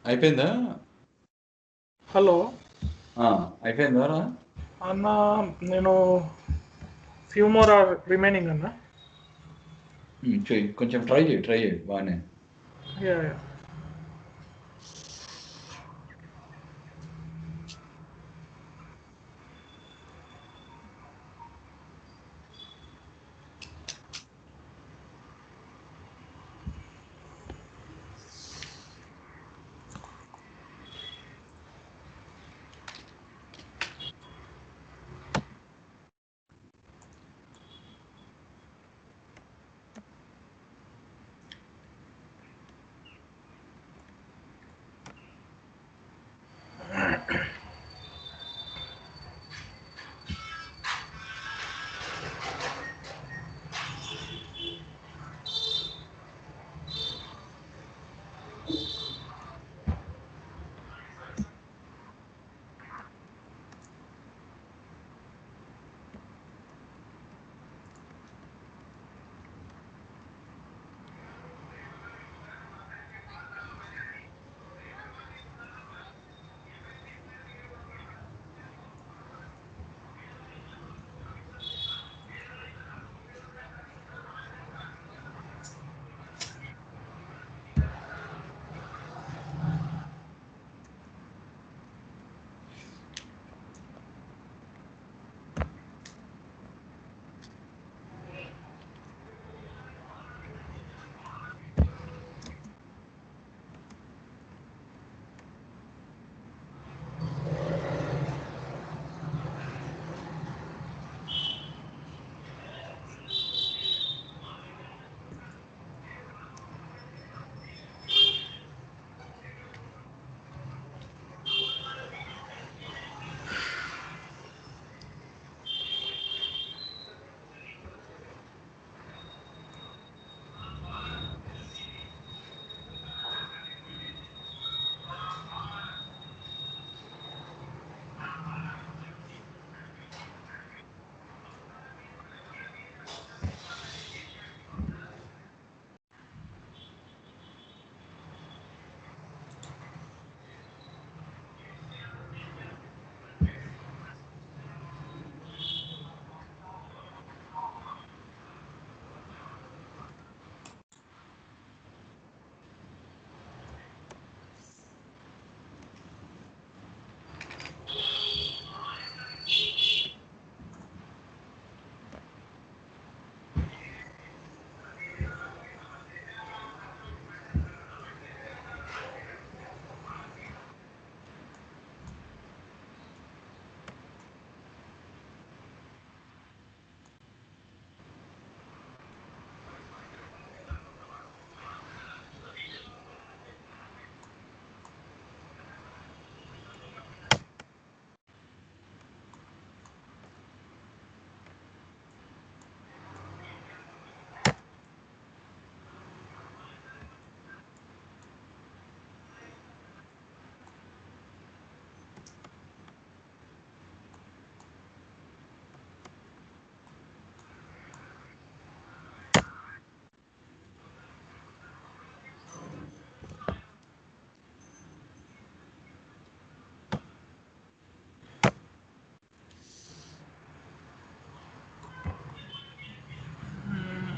అయిపోయిందా? హలో అయిపోయిందా రా? అన్న, నేను ఫ్యూ మోర్ ఆర్ రిమైనింగ్ అన్న. చెయ్యి, కొంచెం ట్రై చేయి బాగానే. Yeah yeah.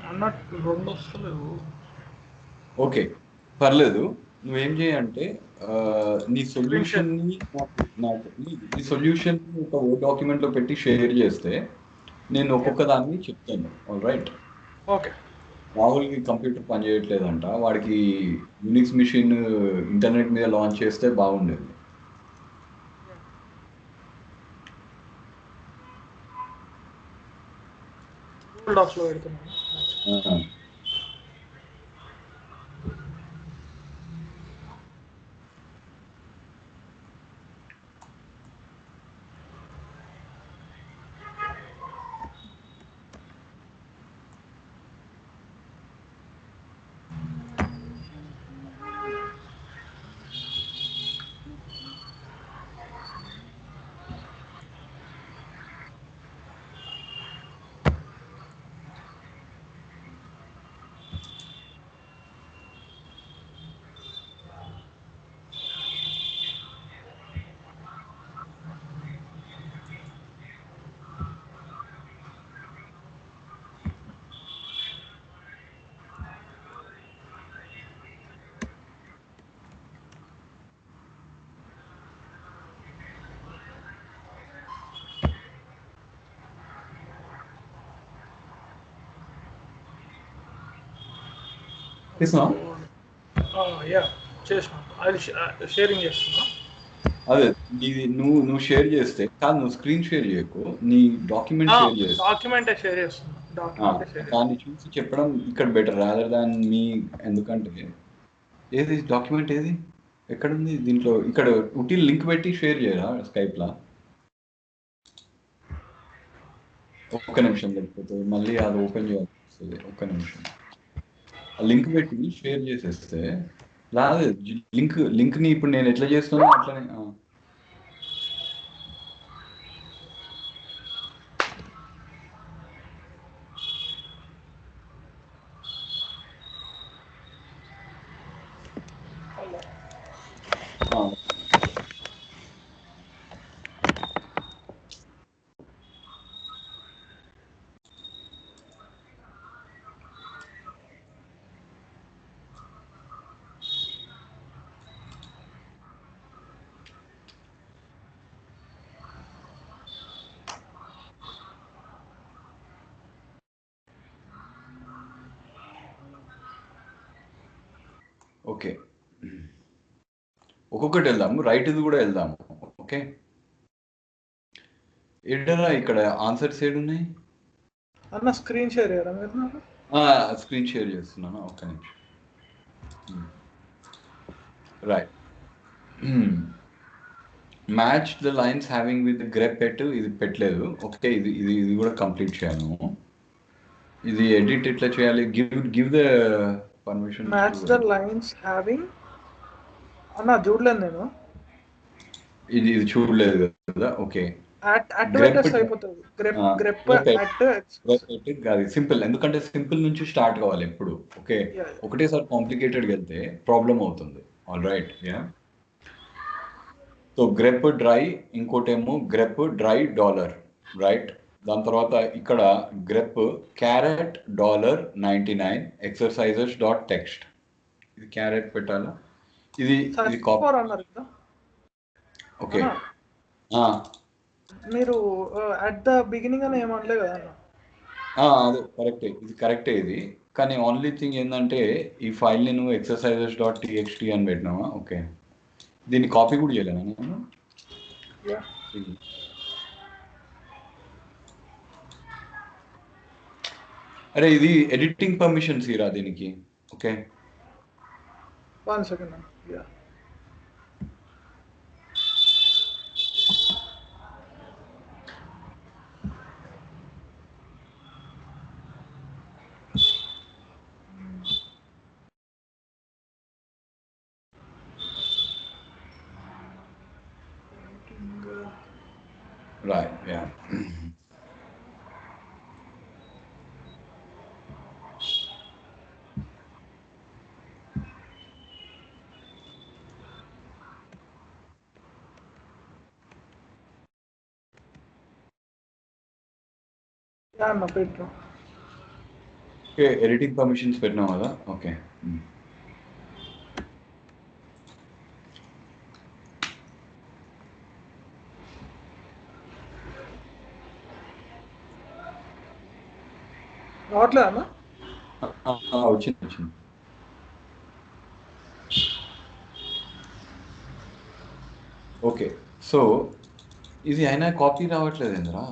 అన్నట్టు 2 వస్తలేవు. ఓకే, పర్లేదు. నువ్వేం చేయంటే నీ సొల్యూషన్ని నీ సొల్యూషన్ని ఒక వర్డ్ డాక్యుమెంట్లో పెట్టి షేర్ చేస్తే నేను ఒక్కొక్క దాన్ని చెప్తాను. All right. ఓకే. రాహుల్కి కంప్యూటర్ పనిచేయట్లేదంట, వాడికి యూనిక్స్ మిషన్ ఇంటర్నెట్ మీద లాంచ్ చేస్తే బాగుండేది. గూగుల్ డాక్స్లో పెడుతున్నాను. చేసినావా? యా చేసిన. అది షేరింగ్ చేస్తున్నా. అదే నువ్వు షేర్ చేస్తే కాదు, నువ్వు స్క్రీన్ షేర్ చేయకు, నీ డాక్యుమెంట్ షేర్ చేస్తా. డాక్యుమెంటే షేర్ చేస్తున్నా. దాన్ని చూసి చెప్పడం ఇక్కడ బెటర్ రాదర్ దాన్ మీ. ఎందుకంటే ఏది డాక్యుమెంట్ ఏది ఎక్కడుంది దీంట్లో? ఇక్కడ ఉట్టి లింక్ పెట్టి షేర్ చేయరా స్కైప్లా? ఒక్క నిమిషం, లేకపోతే మళ్ళీ అది ఓపెన్ చేయాల్సి వస్తుంది. ఒక్క నిమిషం. ఆ లింక్ పెట్టి షేర్ చేసేస్తే రాదు. లింక్ని ఇప్పుడు నేను ఎట్లా చేస్తున్నా అట్లనే. ఓకే, ఒక్కొక్కటి వెళ్దాము. రైట్ది కూడా వెళ్దాము. ఓకే, ఏంటరా ఇక్కడ ఆన్సర్స్ ఏడున్నాయి అన్న? స్క్రీన్ షేర్ చేయరా మీరు నాకు? స్క్రీన్ షేర్ చేస్తున్నాను, ఒక్క నిమిషం. Right, match the lines having with grep ఇది పెట్టలేదు. ఓకే, ఇది కూడా కంప్లీట్ చేయను. ఇది ఎడిట్ ఎట్లా చేయాలి? Give the permission. Match the lines having అన్న చూడలేదు నేను. ఇది చూడలేదు కదా? Okay, simple. ఎందుకంటే సింపుల్ నుంచి స్టార్ట్ కావాలి ఎప్పుడు. ఓకే, ఒకటేసారి కాంప్లికేటెడ్ వెళ్తే ప్రాబ్లం అవుతుంది. All right, yeah. So grep dry, ఇంకోటేమో గ్రెప్ డ్రై డాలర్, రైట్. దాని తర్వాత ఇక్కడ grep carrot $99 exercises dot text. ఇది క్యారెట్ పెట్టాలా? ఇది కాపీ అన్నారు. ఓకే, మీరు అట్ ద బిగినింగ్ అని ఏమనలే కదా? అదే కరెక్టే, ఇది కరెక్టే ఇది. కానీ ఓన్లీ థింగ్ ఏంటంటే ఈ ఫైల్ని నువ్వు ఎక్సర్సైజెస్ డాట్ టీఎక్స్టీ అని పెట్టినావా? ఓకే, దీన్ని కాపీ కూడా చేయలేనా నేను? అరే ఇది ఎడిటింగ్ పర్మిషన్స్ ఇరా దీనికి. Okay, 1 second. Yeah, right, yeah. పెట్టు. ఓకే, ఎడిటింగ్ పర్మిషన్స్ పెట్టినావు కదా? ఓకే, రావట్లేదు అన్న? వచ్చింది. ఓకే, సో ఇది అయినా కాపీ రావట్లేదు ఏంద్రా?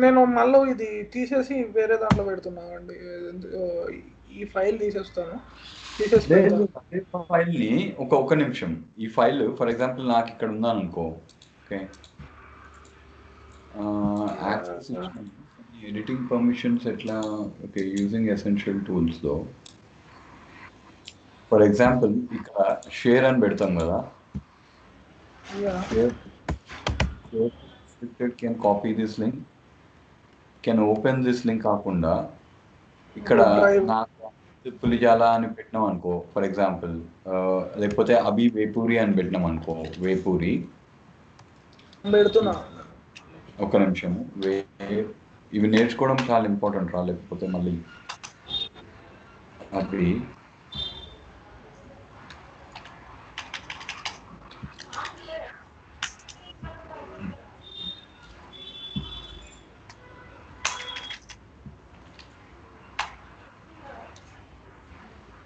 నేను మళ్ళీ ఇది తీసేసి వేరే దాంట్లో పెడుతున్నా అండి. ఈ ఫైల్ తీసేస్తాను. ఫైల్ని ఒక నిమిషం. ఈ ఫైల్ ఫర్ ఎగ్జాంపుల్ నాకు ఇక్కడ ఉందని అనుకో. ఓకే, యాక్సెస్ ఎడిటింగ్ పర్మిషన్స్ ఎట్లా? ఓకే, యూజింగ్ ఎసెన్షియల్ టూల్స్ లో ఫర్ ఎగ్జాంపుల్ ఇక్కడ షేర్ అని పెడతాం కదా. Can copy this link, can open this link కాకుండా ఇక్కడ నాకు పులిజాల అని పెట్టినాం అనుకో ఫర్ ఎగ్జాంపుల్, లేకపోతే అభి వేపూరి అని పెట్టినాం అనుకో, వేపూరి పెడుతున్నా. ఒక నిమిషము. ఇవి నేర్చుకోవడం చాలా ఇంపార్టెంట్ రా, లేకపోతే మళ్ళీ అభి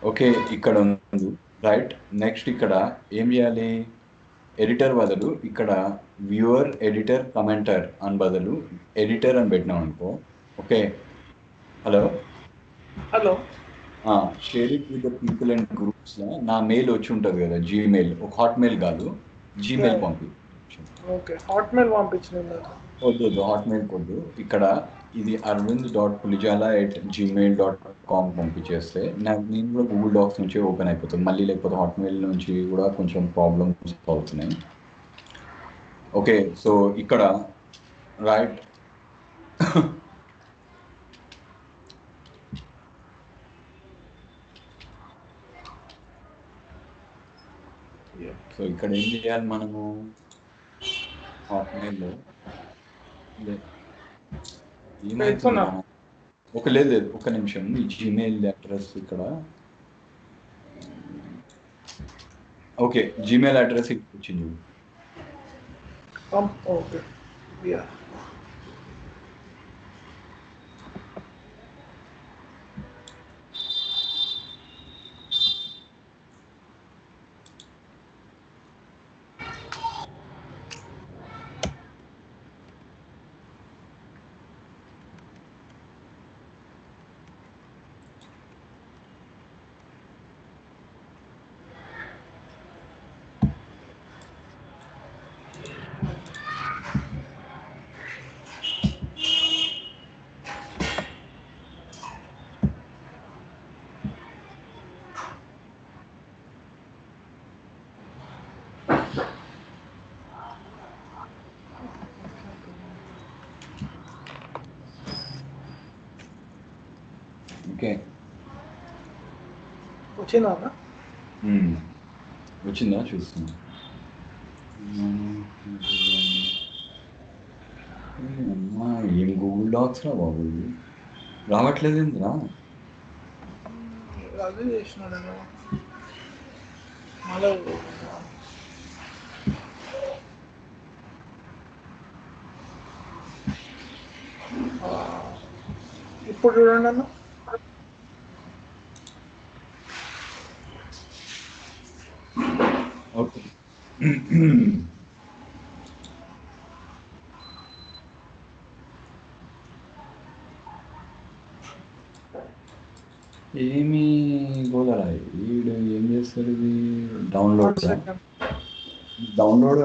ఓకే, ఇక్కడ ఉంది రైట్. నెక్స్ట్ ఇక్కడ ఏం చేయాలి? ఎడిటర్ బదులు ఇక్కడ వ్యూవర్ ఎడిటర్ కమెంటర్ అని బదులు ఎడిటర్ అని పెట్టినాం అనుకో. Okay, hello hello. Share it with the people and groups. నా మెయిల్ వచ్చి ఉంటుంది కదా, జీమెయిల్, ఒక హాట్మెయిల్ కాదు, జీమెయిల్ పంపి. ఓకే, హాట్మెయిల్ పంపించిన. వద్దు హాట్మెయిల్ వద్దు. ఇక్కడ ఇది arvind.pulijala@gmail.com పంపించేస్తే నేను కూడా గూగుల్ డాక్స్ నుంచి ఓపెన్ అయిపోతుంది మళ్ళీ, లేకపోతే హాట్మెయిల్ నుంచి కూడా కొంచెం ప్రాబ్లమ్స్ అవుతున్నాయి. ఓకే, సో ఇక్కడ రైట్ సో ఇక్కడ ఏం చేయాలి మనము? హాట్మెయిల్లో లేదు ఒక నిమిషం. ఈ జీమెయిల్ అడ్రస్ ఇక్కడ, ఓకే, జీమెయిల్ అడ్రస్ ఇక్కడ వచ్చింది. Okay, yeah. ఓకే, వచ్చిందా? చూస్తున్నా. అమ్మా, ఏం గూగుల్ డాక్స్ రా బాబు, రావట్లేదు ఏంద్రా? అదే చేసిన మళ్ళీ. ఇప్పుడు చూడండి అన్న. ఓకే, ఏమి గోదరా వీడు ఏం చేస్తాడు? ఇది డౌన్లోడ్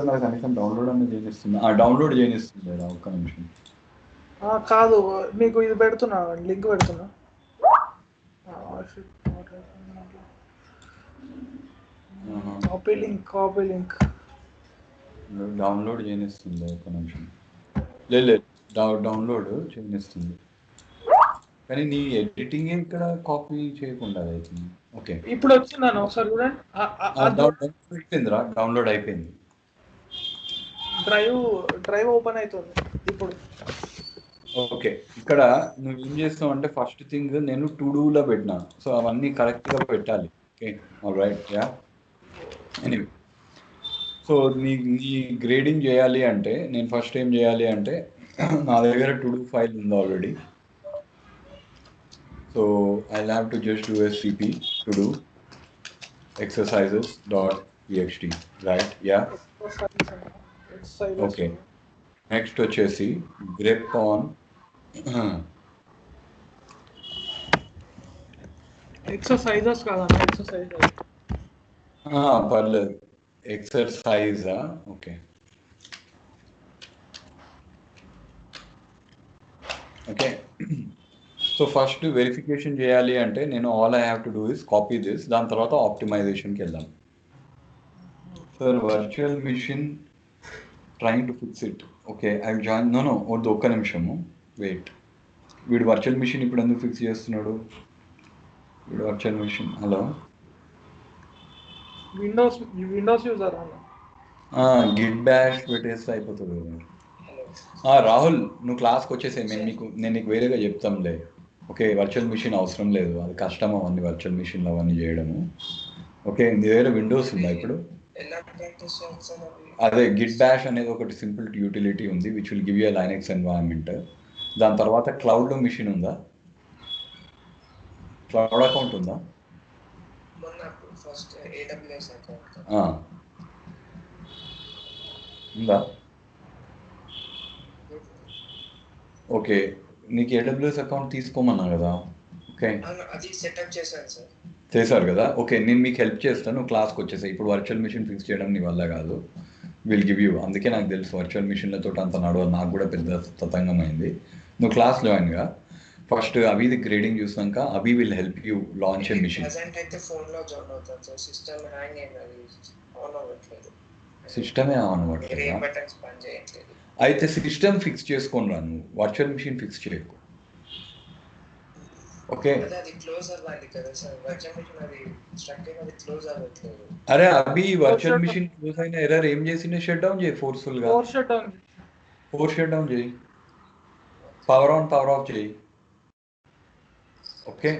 అన్నా, కనీసం డౌన్లోడ్ అన్న చేయనిస్తుంది. డౌన్లోడ్ చేయనిస్తుంది. ఒక్క నిమిషం. కాదు, మీకు ఇది పెడుతున్నా, లింక్ పెడుతున్నా. కాపీ లింక్ డౌన్లోడ్ చేయనిస్తుంది. ఒక్క నిమిషం. లేదు, డౌన్లోడ్ చేయనిస్తుంది, కానీ నీ ఎడిటింగ్ ఇక్కడ కాపీ చేయకుండా అవుతుంది. ఓకే, ఇప్పుడు వచ్చిందన్న, ఒకసారి చూడండి. అయిపోయిందిరా, డౌన్లోడ్ అయిపోయింది. డ్రైవ్ ఓపెన్ అవుతుంది ఇప్పుడు. ఓకే, ఇక్కడ నువ్వు ఏం చేస్తావు అంటే, ఫస్ట్ థింగ్ నేను టు డూలో పెట్టినా, సో అవన్నీ కరెక్ట్గా పెట్టాలి. Okay, all right, yeah. Anyway, so నీ గ్రేడింగ్ చేయాలి అంటే నేను ఫస్ట్ ఏం చేయాలి అంటే, నా దగ్గర టు డూ ఫైల్ ఉంది already. So I'll have to just do a cp to do exercises.txt, right? Yeah. Okay. Next వచ్చేసి grep on exercises కాదా, పర్లేదు, exercise. Okay, okay. So first verification చేయాలి అంటే నేను all I have to do is copy this, దాని తర్వాత ఆప్టిమైజేషన్కి వెళ్దాం. Sir virtual machine trying to fix it. Okay, I join. No వద్దు, ఒక్క నిమిషము వెయిట్. వీడు వర్చువల్ మిషన్ ఇప్పుడు ఎందుకు ఫిక్స్ చేస్తున్నాడు? వీడు virtual machine, hello, Windows user Git Bash పెట్టేస్తే అయిపోతుంది. రాహుల్, నువ్వు క్లాస్కి వచ్చేసాయి, నేను నీకు వేరేగా చెప్తాంలే. ఓకే, వర్చువల్ మిషన్ అవసరం లేదు, అది కష్టం అవన్నీ వర్చువల్ మిషన్లో అవన్నీ చేయడము. ఓకే, నీ దగ్గర విండోస్ ఉందా ఇప్పుడు? అదే గిట్ బ్యాష్ అనేది ఒకటి సింపుల్ యూటిలిటీ ఉంది, which will give you Linux environment. దాని తర్వాత క్లౌడ్లో మిషన్ ఉందా? క్లౌడ్ అకౌంట్ ఉందా? ఫస్ట్ AWS అకౌంట్ ఉందా? ఓకే, నీకు AWS అకౌంట్ తీసుకోమన్నా కదా. ఓకే, అది సెటప్ చేశాను సార్. చేశారు కదా. ఓకే, నేను మీకు హెల్ప్ చేస్తాను. నువ్వు క్లాస్కి వచ్చేసాయి. ఇప్పుడు వర్చువల్ మిషన్ ఫిక్స్ చేయడం నీ వల్ల కాదు. Will give you. అందుకే నాకు తెలుసు వర్చువల్ మిషన్లతో అంత నడవదు. నాకు కూడా పెద్ద తతంగం అయింది. నువ్వు క్లాస్ జాయిన్గా ఫస్ట్ అభిది గ్రేడింగ్ చూసాక Abhi will help you launch a mission. Present అయితే ఫోన్లో జాయిన్ అవుతాను సార్. సిస్టమ్ హ్యాంగ్ అయింది, ఆన్ అవ్వట్లేదు. సిస్టమే ఆన్ అవ్వట్లేదు. బటన్స్ పని చేయట్లేదు. అయితే సిస్టమ్ ఫిక్స్ చేసుకొని రా, నువ్వు వర్చువల్ మిషన్ ఫిక్స్ చేయకు. ఓకే, అది క్లోజ్ అవ్వాలి కదా సార్. వర్చువల్ మిషన్ అది స్ట్రక్ అయినది, క్లోజ్ అవ్వట్లేదు. అరే అభి, వర్చువల్ మిషన్ క్లోజ్ అయిన ఎర్రర్ ఏం చేసిండే? షట్ డౌన్ చేయి ఫోర్స్ఫుల్ గా. ఫోర్ షట్ డౌన్ చేయి, పవర్ ఆన్ పవర్ ఆఫ్ చేయి. ఓకే,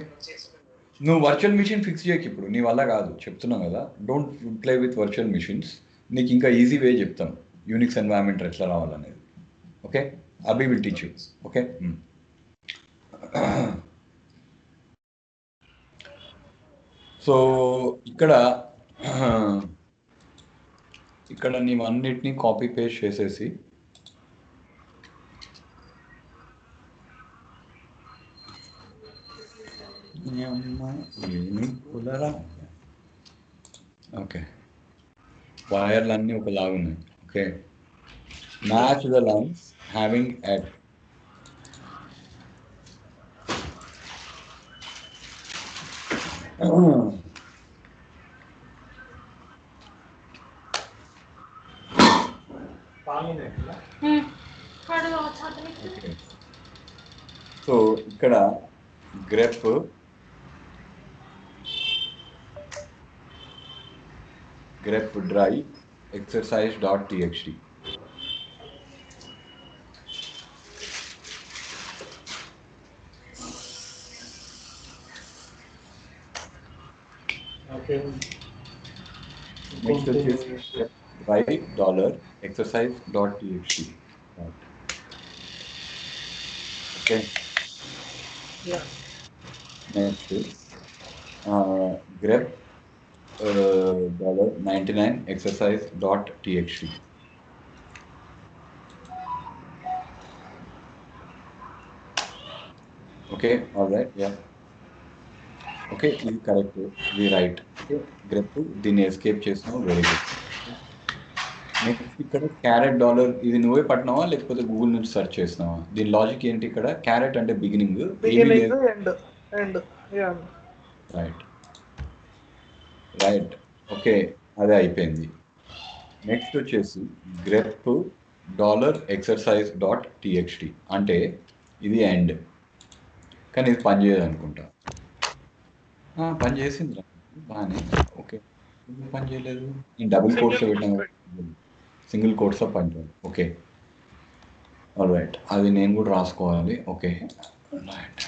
నువ్వు వర్చువల్ మిషన్ ఫిక్స్ చేయకు ఇప్పుడు, నీ వల్ల కాదు చెప్తున్నావు కదా. Don't play with virtual machines. నీకు ఇంకా ఈజీ వే చెప్తాను, యూనిక్స్ ఎన్వైరన్మెంట్ ఎట్లా రావాలనేది. Okay, Abhi will teach you. Okay, so ఇక్కడ నీవన్నిటినీ కాపీ పేస్ట్ చేసేసి ఓకే, వైర్లు అన్నీ ఒకలాగా ఉన్నాయి. Okay, match the lines having at so ఇక్కడ గ్రెప్ డ్రై exercise.txt. నెక్స్ట్ వచ్చేసి dry $exercise.txt. Okay, next grep $99 exercise.txt. Okay, all right, yeah. Okay, ఇది correct, ఇది రైట్. ఓకే, గ్రెప్ దీన్ని ఎస్కేప్ చేసినావు, వెరీ గుడ్. నెక్స్ట్ ఇక్కడ క్యారెట్ డాలర్, ఇది నువ్వే పట్టినావా లేకపోతే గూగుల్ నుంచి సెర్చ్ చేసినావా? దీని లాజిక్ ఏంటి? ఇక్కడ క్యారెట్ అంటే బిగినింగ్, రైట్ రైట్. ఓకే, అదే అయిపోయింది. నెక్స్ట్ వచ్చేసి గ్రెప్ $exercise.txt అంటే ఇది ఎండ్, కానీ ఇది పని చేయదు అనుకుంటా. పని చేసింది బాగానే. ఓకే, పని చేయలేదు. నేను డబుల్ కోట్స్ పెట్టాను, సింగిల్ కోట్స్లో పని చేయదు. ఓకే, ఆల్ రైట్, అది నేను కూడా రాసుకోవాలి. Okay, right.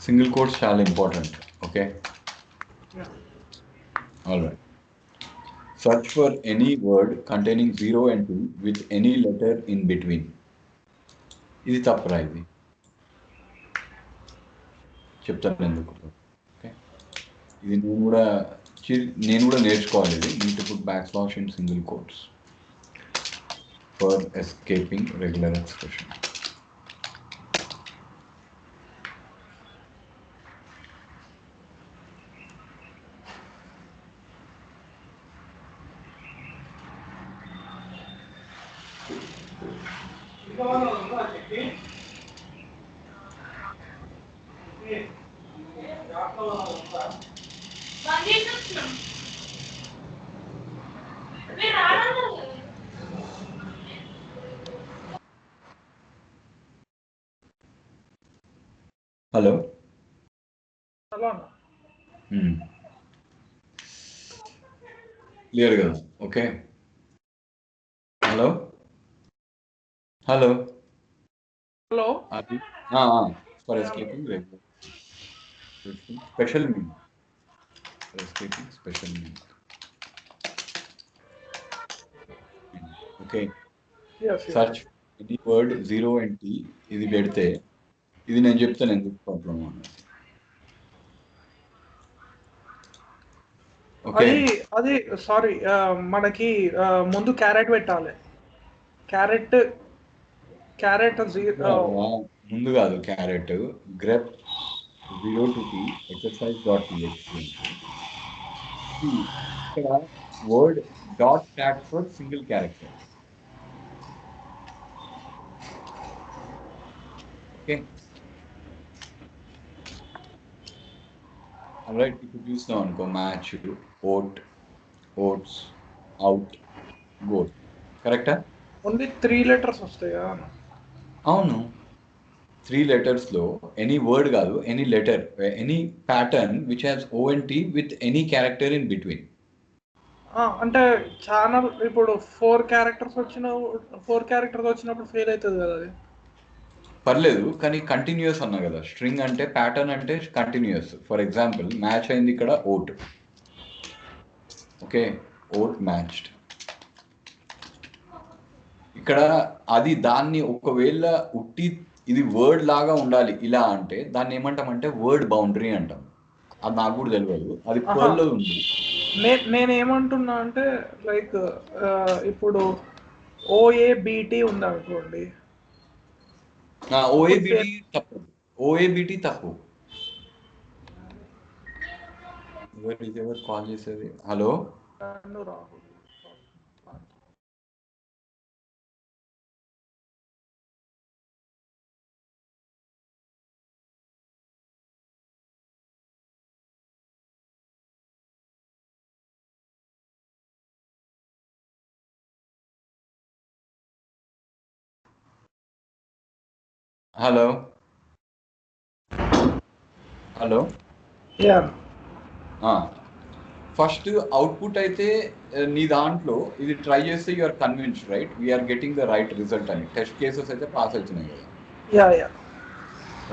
సింగిల్ కోట్స్ చాలా important. Okay, all right. Search for any word containing 0 and 2 with any letter in between. ఇది తప్పురా, ఇది చెప్తాను ఎందుకు. ఓకే, ఇది నేను కూడా నేర్చుకోవాలి. ఇది need to put backslash in single quotes for escaping regular expression. Hello, clear కదా? Okay, hello hello for escaping regular special mean, for escaping special mean. Okay Yes, yes. Search any word 0 and T ఇది పెడితే ఇది నేను చెప్తాను ఎందుకు problem అన్నది. Okay అది sorry, మనకి ముందు క్యారెట్ పెట్టాలి. క్యారెట్ ముందు కాదు carrot grep 0 to T exercise.txt ఇక్కడ word dot stands for single character. Okay right ఇప్పుడు చూసినాం అనుకో మ్యాచ్ ఓట్స్ అవుట్ గోల్ కరెక్టా? ఓన్లీ 3 letters వస్తాయా? అవును 3 letters లో ఎనీ వర్డ్ కాదు any letter any pattern which has ONT with any character in between. అంటే ఛానల్ ఇప్పుడు 4 characters వచ్చినప్పుడు ఫెయిల్ అవుతుంది కదా అది. పర్లేదు కానీ కంటిన్యూస్ అన్నా కదా. స్ట్రింగ్ అంటే ప్యాటర్న్ అంటే కంటిన్యూస్. ఫర్ ఎగ్జాంపుల్ మ్యాచ్ అయింది ఇక్కడ ఓట్. Okay vote matched. ఇక్కడ అది దాన్ని ఒకవేళ ఉట్టి ఇది వర్డ్ లాగా ఉండాలి ఇలా అంటే దాన్ని ఏమంటామంటే వర్డ్ బౌండరీ అంటాం. అది నాకు కూడా తెలియదు, అది పర్ల్లో ఉంది. నేనేమంటున్నా అంటే లైక్ ఇప్పుడు OABT ఉంది అనుకోండి. ఓఏబిటి తప్పు. ఎవరు కాల్ చేసేది? Hello Rahul. Hello first output అయితే నీ దాంట్లో ఇది ట్రై చేస్తే you're convinced right we're getting the right result అని. టెస్ట్ కేసెస్ అయితే పాస్ అవుతున్నాయి కదా.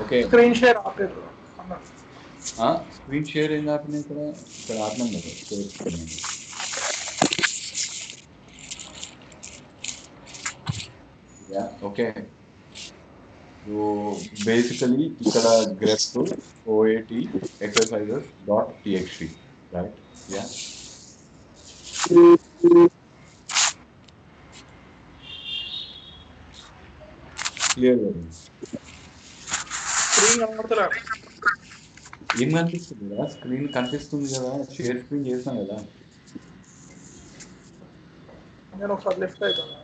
ఓకే స్క్రీన్ షేర్ ఆపేది. స్క్రీన్ షేర్ ఏం ఆపినాయి ఇక్కడ ఆపినాం కదా. ఓకే సో బేసికలీ ఇక్కడ grep OAT exercises.txt right. Yeah clear screen కనబడతలే. ఏం కనిపిస్తుంది కదా? స్క్రీన్ కనిపిస్తుంది కదా, షేర్ స్క్రీన్ చేసాం కదా. నేను ఒకసారి లెఫ్ట్ అవుతాను.